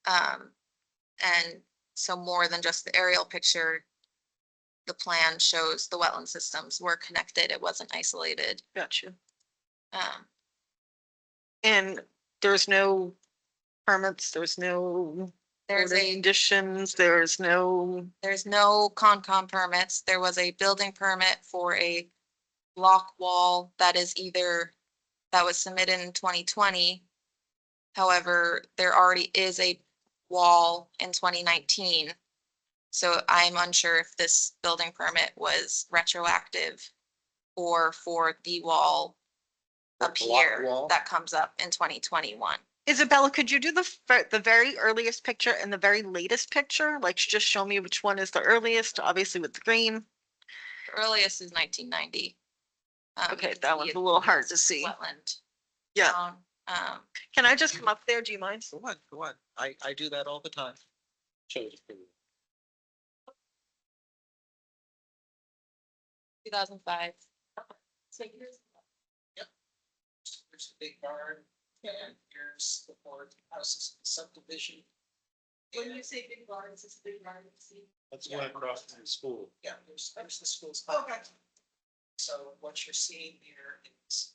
And so more than just the aerial picture, the plan shows the wetland systems were connected. It wasn't isolated. Gotcha. Um, And there's no permits, there's no There's order a conditions, there's no, There's no Concom permits. There was a building permit for a block wall that was submitted in 2020. However, there already is a wall in 2019. So I'm unsure if this building permit was retroactive or for the wall up block here wall? that comes up in 2021. Isabella, could you do the very earliest picture and the very latest picture? Like just show me which one is the earliest, obviously with the green. The earliest is 1990. Okay, you can that see one's it a little hard to see. Wetland. Yeah. down, Can I just come up there? Do you mind? Go on. I do that all the time. Shows it for you. 2005. So There's a big barn, and here's the 4 houses in the subdivision. when you say big barns, it's big barn. That's one across from the school. Yeah, there's the schools. Okay. So what you're seeing here is,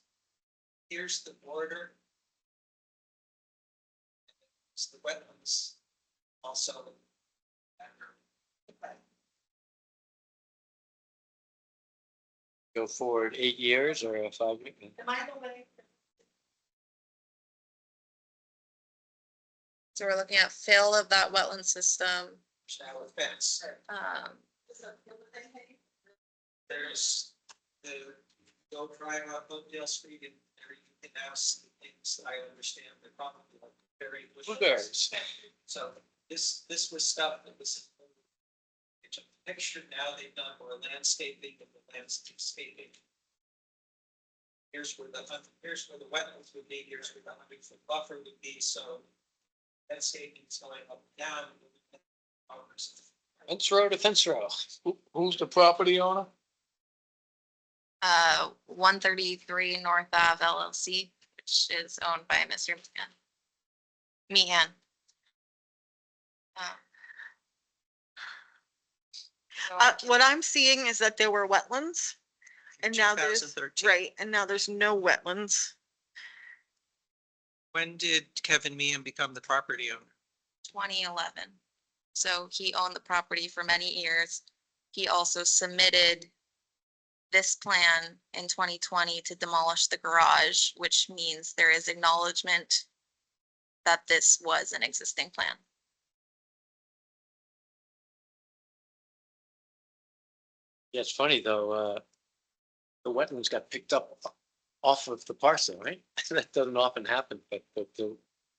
here's the border. is the wetlands also. Go forward 8 years or 5 years? So we're looking at fill of that wetland system. Shallow fence. Um, There's the, go drive up Oakdale Street and there you can now see things I understand they're probably like very. Blueberries. So this was stuff that was. It's a picture now they've done more landscaping and the landscaping. Here's where the wetlands would be, here's where the 100-foot buffer would be, so. Landscaping is going up and down. Fence row to fence row. Who's the property owner? 133 North Ave LLC, which is owned by Mr. Meehan. What I'm seeing is that there were wetlands and now there's, 2013. right, and now there's no wetlands. When did Kevin Meehan become the property owner? 2011. So he owned the property for many years. He also submitted this plan in 2020 to demolish the garage, which means there is acknowledgement that this was an existing plan. Yeah, it's funny though, the wetlands got picked up off of the parcel, right? That doesn't often happen, but the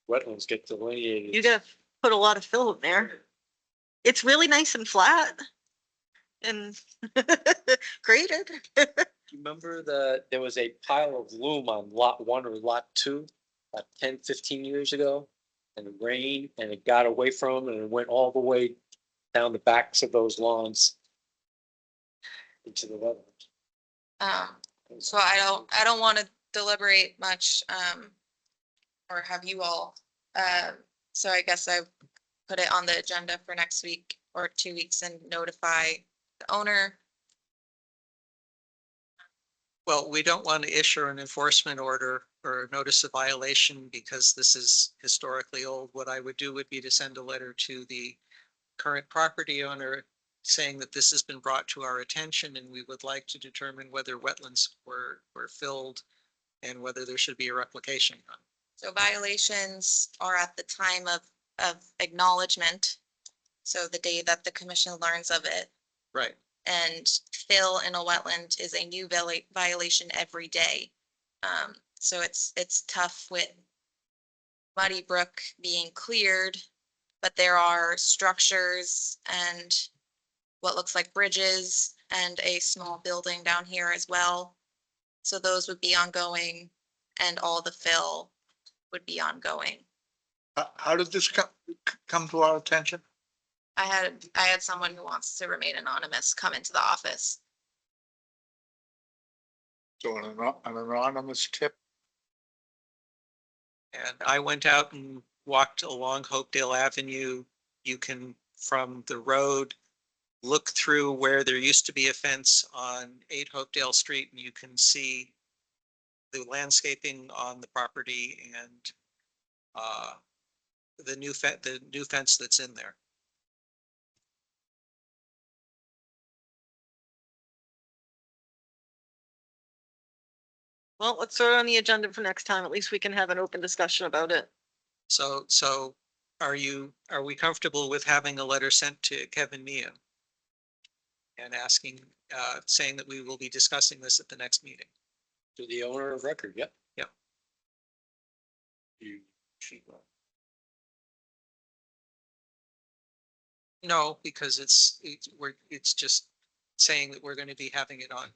wetlands get delineated. You gotta put a lot of fill in there. It's really nice and flat. And graded. Remember there was a pile of loam on lot 1 or lot 2, about 10, 15 years ago? And it rained and it got away from them and it went all the way down the backs of those lawns into the wetlands. So I don't want to deliberate much, or have you all. So I guess I put it on the agenda for next week or 2 weeks and notify the owner. Well, we don't want to issue an enforcement order or a notice of violation because this is historically old. What I would do would be to send a letter to the current property owner saying that this has been brought to our attention and we would like to determine whether wetlands were filled and whether there should be a replication done. So violations are at the time of acknowledgement. So the day that the commission learns of it. Right. And fill in a wetland is a new violation every day. So it's tough with Muddy Brook being cleared, but there are structures and what looks like bridges and a small building down here as well. So those would be ongoing and all the fill would be ongoing. How did this come to our attention? I had someone who wants to remain anonymous come into the office. So an anonymous tip? And I went out and walked along Hopedale Avenue. You can, from the road, look through where there used to be a fence on 8 Hopedale Street and you can see the landscaping on the property and the new fence that's in there. Well, let's throw it on the agenda for next time. At least we can have an open discussion about it. So are we comfortable with having a letter sent to Kevin Meehan? And asking, saying that we will be discussing this at the next meeting. To the owner of record, yep. Yep. No, because it's just saying that we're going to be having it on.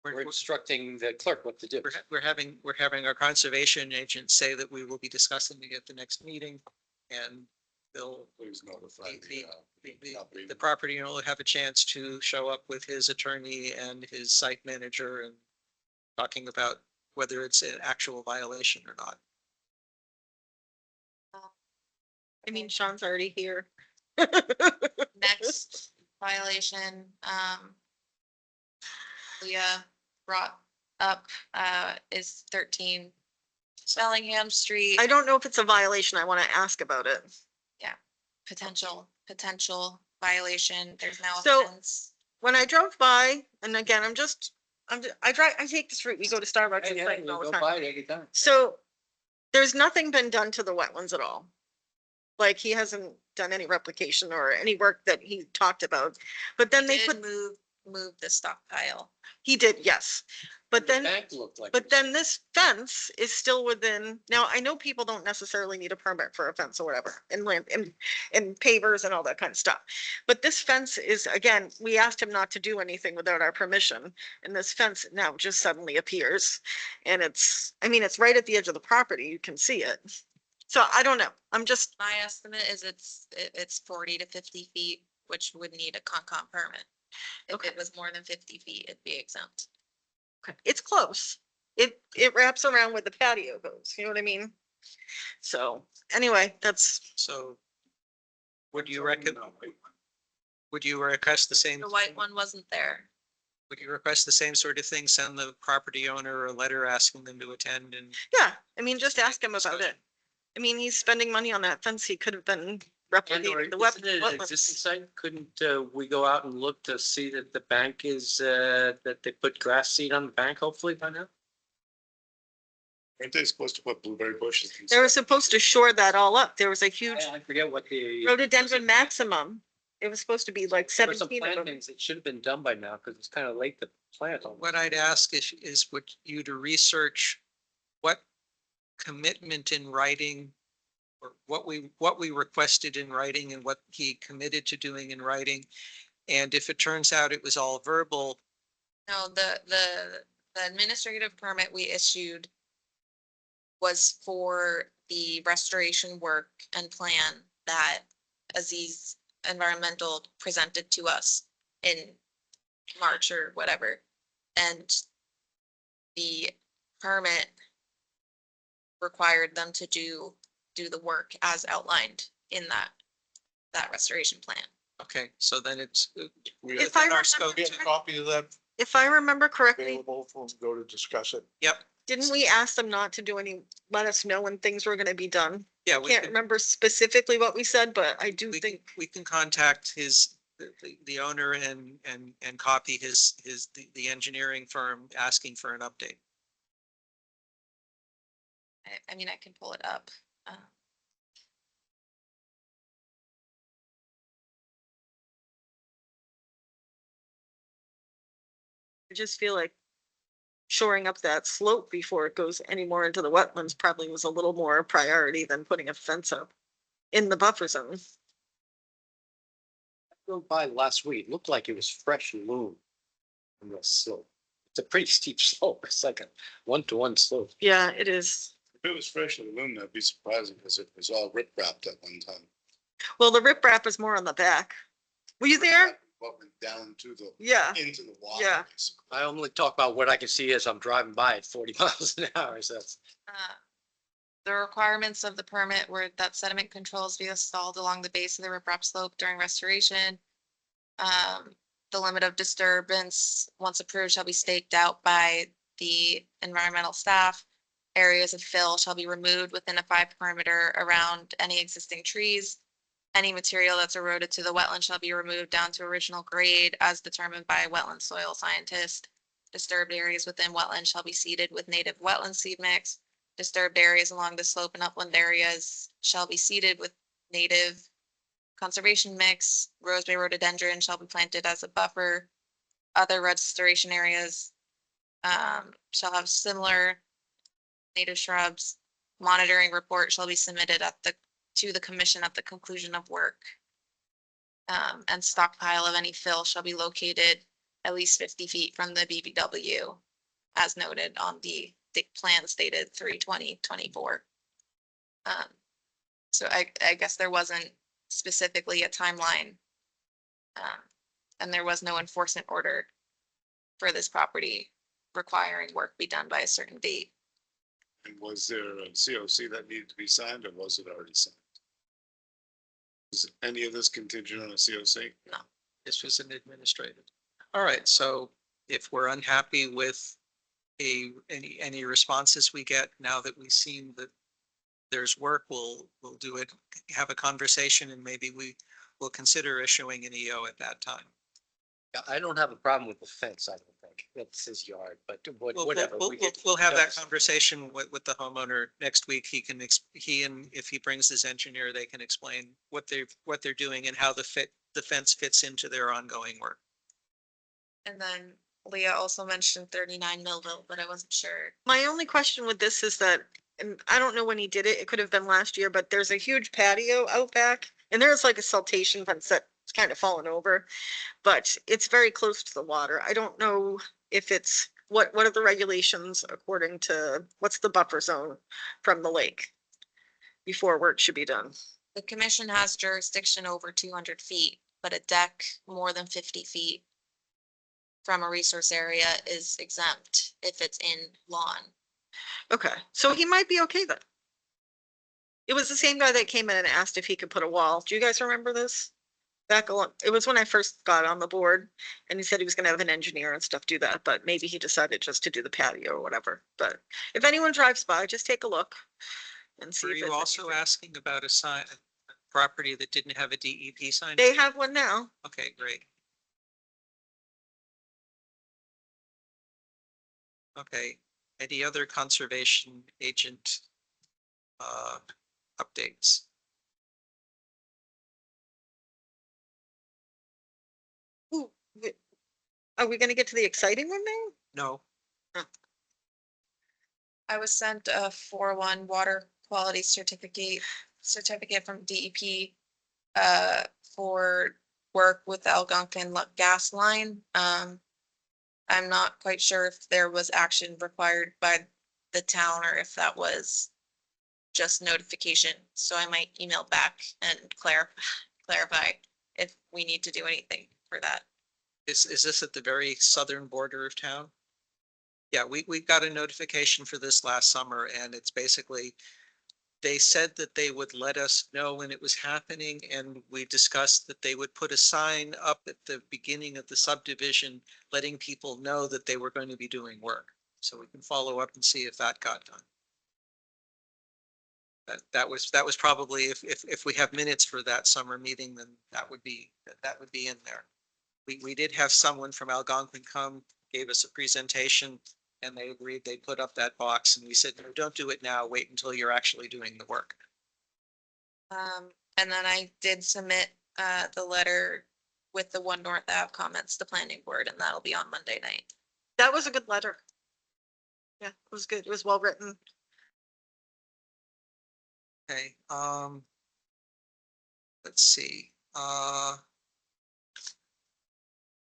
We're instructing the clerk what to do. We're having our conservation agent say that we will be discussing it at the next meeting and they'll. Please notify The property owner will have a chance to show up with his attorney and his site manager and talking about whether it's an actual violation or not. I mean, Sean's already here. Next violation, Leah brought up, is 13 Bellingham Street, I don't know if it's a violation. I want to ask about it. potential violation. There's now a So- fence. When I drove by, and again, I take this route, we go to Starbucks and Yeah, things you all the go time. by it every time. So there's nothing been done to the wetlands at all. Like he hasn't done any replication or any work that he talked about, but then they Did put, move the stockpile. he did, yes. But The then, bank looked like. but it was- then this fence is still within, now I know people don't necessarily need a permit for a fence or whatever, and land, and pavers and all that kind of stuff. But this fence is, again, we asked him not to do anything without our permission, and this fence now just suddenly appears. And it's, I mean, it's right at the edge of the property, you can see it. So I don't know, I'm just, My estimate is it's 40 to 50 feet, which would need a Concom permit. If Okay. it was more than 50 feet, it'd be exempt. it's close. It wraps around where the patio goes, you know what I mean? So, anyway, that's, So would you would you request the same? The white one wasn't there. Would you request the same sort of thing, send the property owner a letter asking them to attend and? yeah, I mean, just ask him about it. I mean, he's spending money on that fence. He could have been And replicating the isn't it an existing wetlands. site? Couldn't we go out and look to see that the bank is, that they put grass seed on the bank hopefully by now? Aren't they supposed to put blueberry bushes? and They were stuff? supposed to shore that all up. There was a huge I forget what the. rhododendron maximum. It was supposed to be like There were some 17 of them. plantings that should have been done by now because it's kind of late to plant them. What I'd ask is would you to research what commitment in writing or what we requested in writing and what he committed to doing in writing. And if it turns out it was all verbal, No, the administrative permit we issued was for the restoration work and plan that Aziz Environmental presented to us in March or whatever. And the permit required them to do the work as outlined in that restoration plan. okay, so then it's We If had I within our remember scope Get to, a copy of that If I remember correctly, available for them to go to discuss it. yep, didn't we ask them not to do any, let us know when things were gonna be done? yeah, we Can't can, remember specifically what we said, but I do we can, think, we can contact the owner and copy the engineering firm asking for an update. I mean, I can pull it up. I just feel like shoring up that slope before it goes any more into the wetlands probably was a little more priority than putting a fence up in the buffer zone. Drove by last week, looked like it was fresh loom. On the slope. It's a pretty steep slope. It's like a 1-to-1 slope. Yeah, it is. If it was freshly loomed, that'd be surprising because it was all rip wrapped at one time. Well, the riprap is more on the back. Were you there? What went down to the, Yeah, into the water. Yeah. basically. I only talk about what I can see as I'm driving by at 40 miles an hour, so that's. The requirements of the permit were that sediment controls be installed along the base of the riprap slope during restoration. The limit of disturbance, once approved, shall be staked out by the environmental staff. Areas of fill shall be removed within a 5 perimeter around any existing trees. Any material that's eroded to the wetland shall be removed down to original grade as determined by a wetland soil scientist. Disturbed areas within wetland shall be seeded with native wetland seed mix. Disturbed areas along the slope and upland areas shall be seeded with native conservation mix. Roseberry rhododendron shall be planted as a buffer. Other restoration areas shall have similar native shrubs. Monitoring report shall be submitted to the commission at the conclusion of work. And stockpile of any fill shall be located at least 50 feet from the BBW, as noted on the plan stated 3/20/24. So I guess there wasn't specifically a timeline. And there was no enforcement order for this property requiring work be done by a certain date. And was there a COC that needed to be signed or was it already signed? Is any of this contingent on a COC? This was an administrative. All right, so if we're unhappy with any responses we get now that we've seen that there's work, we'll do it, have a conversation, and maybe we will consider issuing an EO at that time. Yeah, I don't have a problem with the fence, I don't think. That's his yard, but whatever. We'll have that conversation with the homeowner next week. He can, if he brings his engineer, they can explain what they're doing and how the fence fits into their ongoing work. And then Leah also mentioned 39 Millville, but I wasn't sure. My only question with this is that, and I don't know when he did it, it could have been last year, but there's a huge patio out back and there's like a siltation fence that's kind of fallen over, but it's very close to the water. I don't know if it's, what are the regulations according to, what's the buffer zone from the lake before work should be done? The commission has jurisdiction over 200 feet, but a deck more than 50 feet from a resource area is exempt if it's in lawn. Okay, so he might be okay then. It was the same guy that came in and asked if he could put a wall. Do you guys remember this? Back along, it was when I first got on the board and he said he was gonna have an engineer and stuff do that, but maybe he decided just to do the patio or whatever. But if anyone drives by, just take a look and see Were if you it's also anything. asking about a property that didn't have a DEP sign? They have one now. Okay, great. Okay, any other conservation agent updates? Ooh, are we gonna get to the exciting one now? No, I was sent a 4-1 water quality certificate from DEP for work with the Algonquin gas line. I'm not quite sure if there was action required by the town or if that was just notification. So I might email back and clarify if we need to do anything for that. is this at the very southern border of town? Yeah, we got a notification for this last summer, and it's basically, they said that they would let us know when it was happening, and we discussed that they would put a sign up at the beginning of the subdivision, letting people know that they were going to be doing work. So we can follow up and see if that got done. That was probably, if we have minutes for that summer meeting, then that would be in there. We did have someone from Algonquin come, gave us a presentation, and they agreed they'd put up that box, and we said, no, don't do it now, wait until you're actually doing the work. And then I did submit the letter with the 1 North Ave comments to planning board, and that'll be on Monday night. That was a good letter. Yeah, it was good. It was well written. Okay, let's see,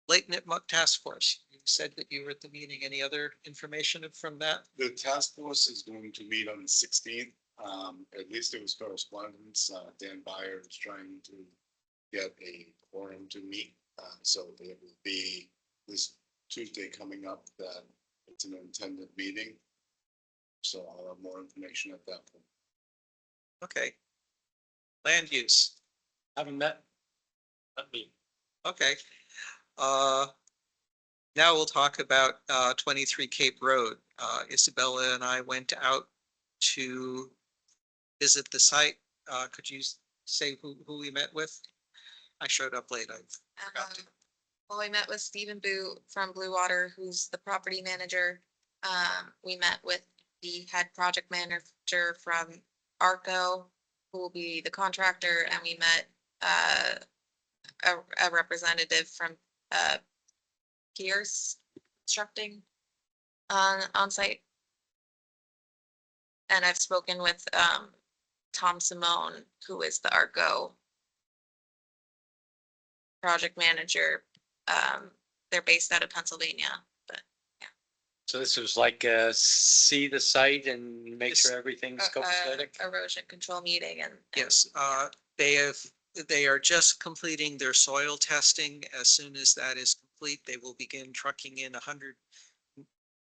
Lake Nipmuc Task Force, you said that you were at the meeting. Any other information from that? The task force is going to meet on the 16th. At least it was correspondence. Dan Byer is trying to get a quorum to meet. So there will be this Tuesday coming up that it's an intended meeting. So I'll have more information at that point. Okay. Land use, Haven't met. Not me. okay. Now we'll talk about 23 Cape Road. Isabella and I went out to visit the site. Could you say who we met with? I showed up late. I forgot to. Well, we met with Stephen Boot from Blue Water, who's the property manager. We met with the head project manager from Arco, who will be the contractor, and we met a representative from Pierce Constructing on site. And I've spoken with Tom Simone, who is the Arco project manager. They're based out of Pennsylvania, but So this was like, see the site and make Yes. sure everything's copacetic. erosion control meeting and. Yes, they are just completing their soil testing. As soon as that is complete, they will begin trucking in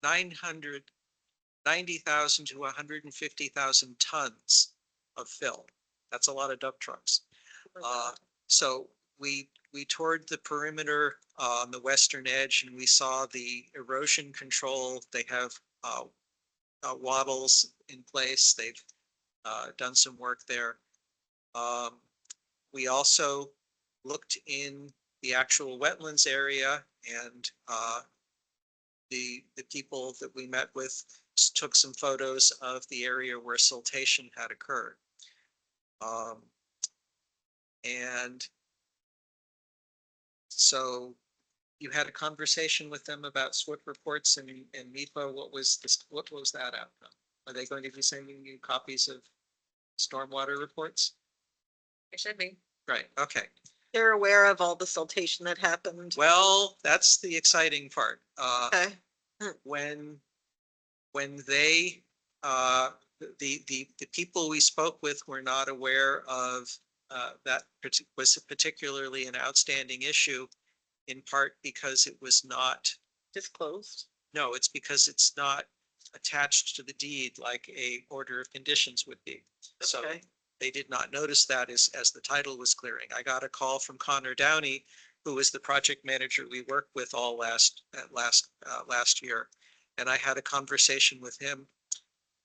990,000 to 150,000 tons of fill. That's a lot of dump trucks. So we toured the perimeter on the western edge, and we saw the erosion control. They have wattles in place. They've done some work there. We also looked in the actual wetlands area, and the people that we met with took some photos of the area where siltation had occurred. And so you had a conversation with them about SWIP reports and MIPA. What was that outcome? Are they going to be sending you copies of stormwater reports? It should be. Right, okay. They're aware of all the siltation that happened. Well, that's the exciting part. Okay, When they, the people we spoke with were not aware of that was particularly an outstanding issue, in part because it was not, disclosed. no, it's because it's not attached to the deed like a order of conditions would be. So Okay. they did not notice that as the title was clearing. I got a call from Connor Downey, who was the project manager we worked with all last year. And I had a conversation with him.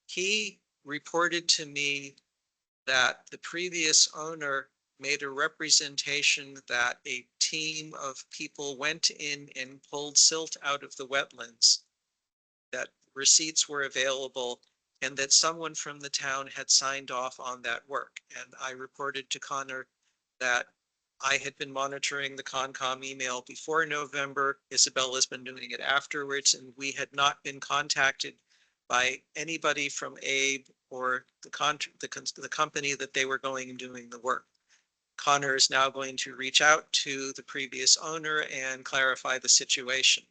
He reported to me that the previous owner made a representation that a team of people went in and pulled silt out of the wetlands, that receipts were available, and that someone from the town had signed off on that work. And I reported to Connor that I had been monitoring the Concom email before November. Isabella's been doing it afterwards, and we had not been contacted by anybody from Abe or the company that they were going and doing the work. Connor is now going to reach out to the previous owner and clarify the situation.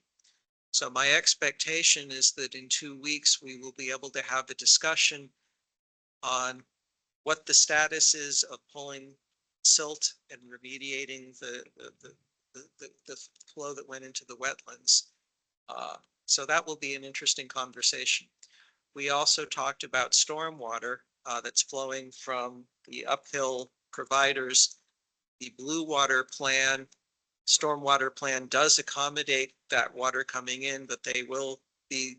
So my expectation is that in 2 weeks, we will be able to have a discussion on what the status is of pulling silt and remediating the flow that went into the wetlands. So that will be an interesting conversation. We also talked about stormwater that's flowing from the uphill providers. The blue water plan, stormwater plan does accommodate that water coming in, but they will be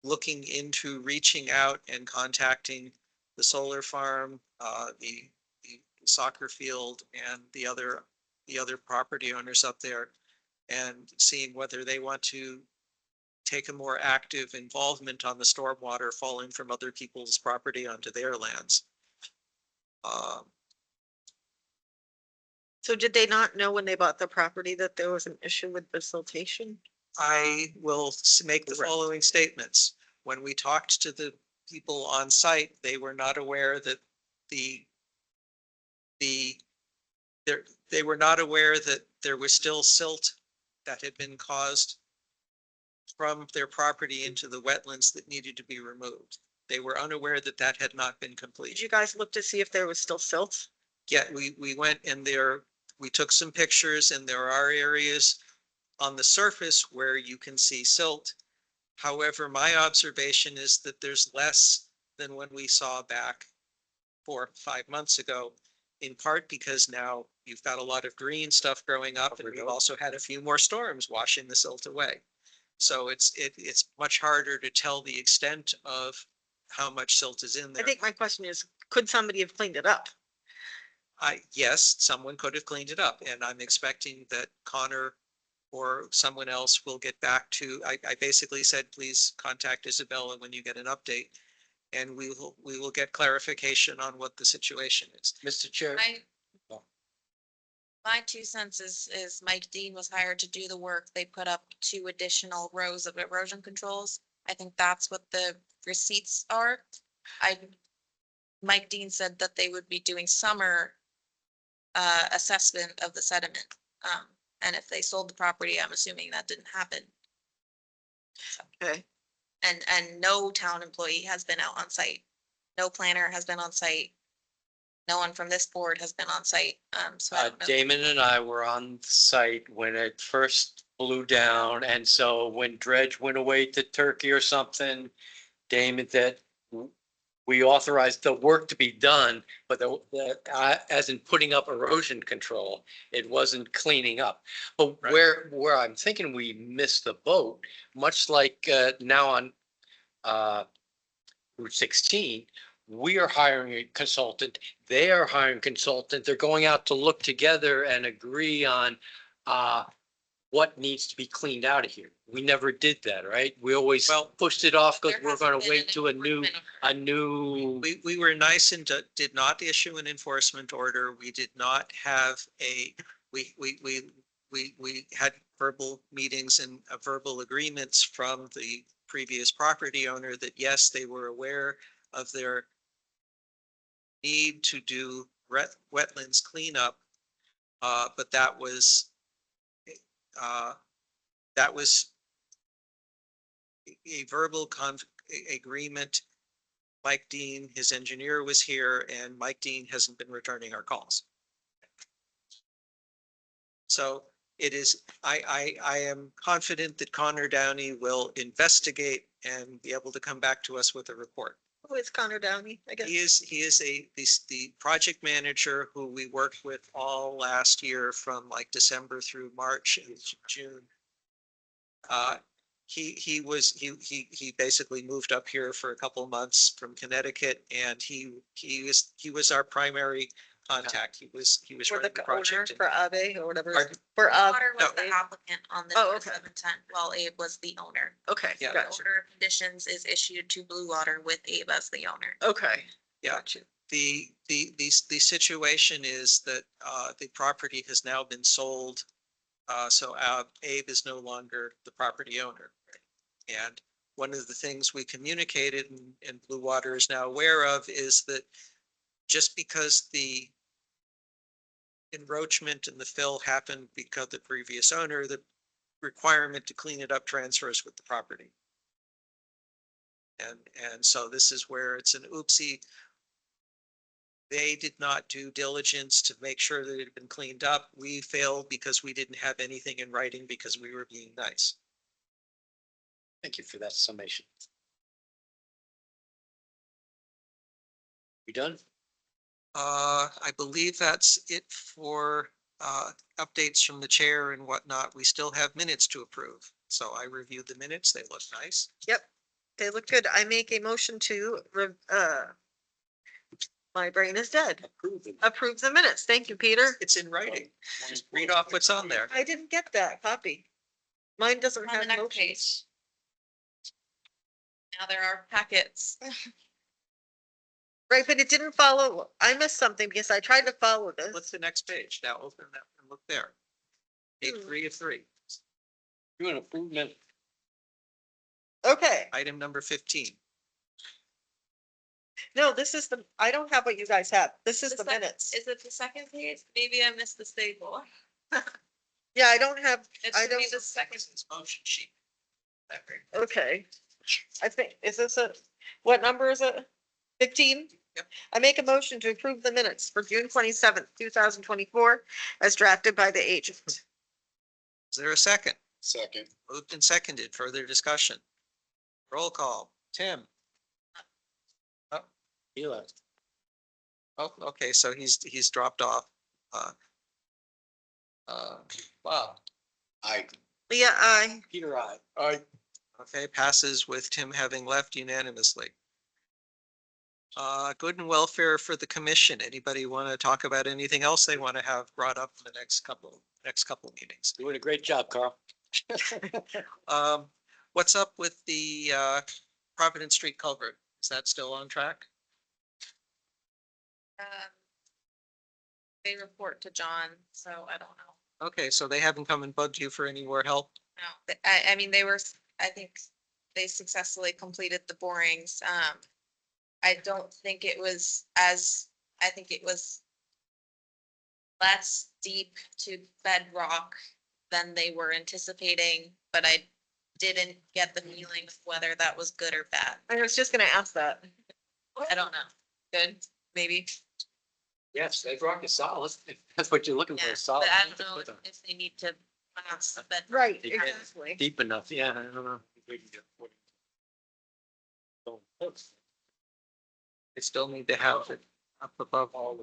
looking into reaching out and contacting the solar farm, the soccer field, and the other property owners up there, and seeing whether they want to take a more active involvement on the stormwater falling from other people's property onto their lands. So did they not know when they bought the property that there was an issue with the siltation? I will make the Right. following statements. When we talked to the people on site, they were not aware that they were not aware that there was still silt that had been caused from their property into the wetlands that needed to be removed. They were unaware that that had not been Did completed. you guys look to see if there was still silt? Yeah, we went in there, we took some pictures, and there are areas on the surface where you can see silt. However, my observation is that there's less than when we saw back 4 or 5 months ago, in part because now you've got a lot of green stuff growing up, and we've also had a few more storms washing the silt away. So it's much harder to tell the extent of how much silt is in I there. think my question is, could somebody have cleaned it up? Yes, someone could have cleaned it up, and I'm expecting that Connor or someone else will get back to, I basically said, please contact Isabella when you get an update. And we will get clarification on what the situation is. Mr. Chair. My 2 cents is Mike Dean was hired to do the work. They put up 2 additional rows of erosion controls. I think that's what the receipts are. Mike Dean said that they would be doing summer assessment of the sediment. And if they sold the property, I'm assuming that didn't happen. Okay. And no town employee has been out on site. No planner has been on site. No one from this board has been on site. So I don't know. Damon and I were on site when it first blew down, and so when Dredge went away to Turkey or something, Damon, that we authorized the work to be done, but as in putting up erosion control, it wasn't cleaning up. But Right. where I'm thinking we missed the boat, much like now on Route 16, we are hiring a consultant, they are hiring a consultant, they're going out to look together and agree on what needs to be cleaned out of here. We never did that, right? We always Well, pushed it off because There we're hasn't gonna been wait an to improvement. a new. We were nice and did not issue an enforcement order. We did not have we had verbal meetings and verbal agreements from the previous property owner that yes, they were aware of their need to do wetlands cleanup. But that was a verbal agreement. Mike Dean, his engineer, was here, and Mike Dean hasn't been returning our calls. So it is, I am confident that Connor Downey will investigate and be able to come back to us with a report. Who is Connor Downey? I guess. He is the project manager who we worked with all last year from like December through March and June. He basically moved up here for a couple of months from Connecticut, and he was our primary contact. He was For the running the owner, project. for Abe or whatever. Pardon? For Water was no. the applicant on the Oh, notice okay. of intent, while Abe was the owner. Okay, Yeah. The gotcha. order of conditions is issued to Blue Water with Abe as the owner. Okay. Yeah. Gotcha. The situation is that the property has now been sold. So Abe is no longer the property owner. And one of the things we communicated and Blue Water is now aware of is that just because the encroachment and the fill happened because the previous owner, the requirement to clean it up transfers with the property. And so this is where it's an oopsie. They did not do diligence to make sure that it had been cleaned up. We failed because we didn't have anything in writing because we were being nice. Thank you for that summation. We done? I believe that's it for updates from the chair and whatnot. We still have minutes to approve. So I reviewed the minutes. They look nice. Yep. They look good. I make a motion to, my brain is dead. Approve the minutes. Thank you, Peter. It's in writing. Just read off what's on there. I didn't get that copy. Mine doesn't On the have next motions. page. Now there are packets. Right, but it didn't follow. I missed something because I tried to follow What's this. the next page? Now open that and look there. Page 3 of 3, Do an improvement. Okay, item number 15. no, this is the, I don't have what you guys have. This is The the sec- minutes. Is it the second page? Maybe I missed the staple. Yeah, I don't have, It I should be don't, the second. It's motion sheet. That very- okay. I think, is this a, what number is it? 15? Yep. I make a motion to approve the minutes for June 27th, 2024, as drafted by the agent. Is there a second? Second, Moved and seconded. Further discussion. Roll call. Tim. He left. Oh, okay, so he's dropped off. Wow. Leah, I. Peter, I. Okay, passes with Tim having left unanimously. Good and welfare for the commission. Anybody want to talk about anything else they want to have brought up in the next couple meetings? Doing a great job, Carl. What's up with the Providence Street culvert? Is that still on track? They report to John, so I don't know. Okay, so they haven't come and bugged you for any more help? No, I mean, I think they successfully completed the borings. I don't think it was I think it was less deep to bedrock than they were anticipating, but I didn't get the feeling of whether that was good or bad. I was just gonna ask that. I don't know. Good, maybe. Yes, they rock is solid. If that's what you're looking for, Yeah, is solid. but I don't know if they need to mass the bed. Right, They did. exactly. Deep enough, yeah, I don't know. They still need to have it up above all.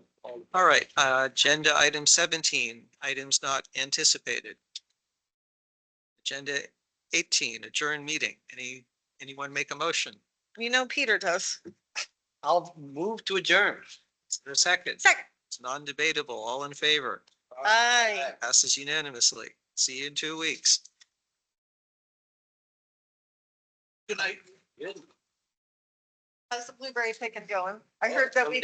All right, agenda item 17, items not anticipated. Agenda 18, adjourn meeting. Anyone make a motion? You know Peter does. I'll move to adjourn. Is there a second? Second. It's non-debatable. All in favor? Aye. Passes unanimously. See you in 2 weeks. Good night. How's the blueberry picking going? I heard that we.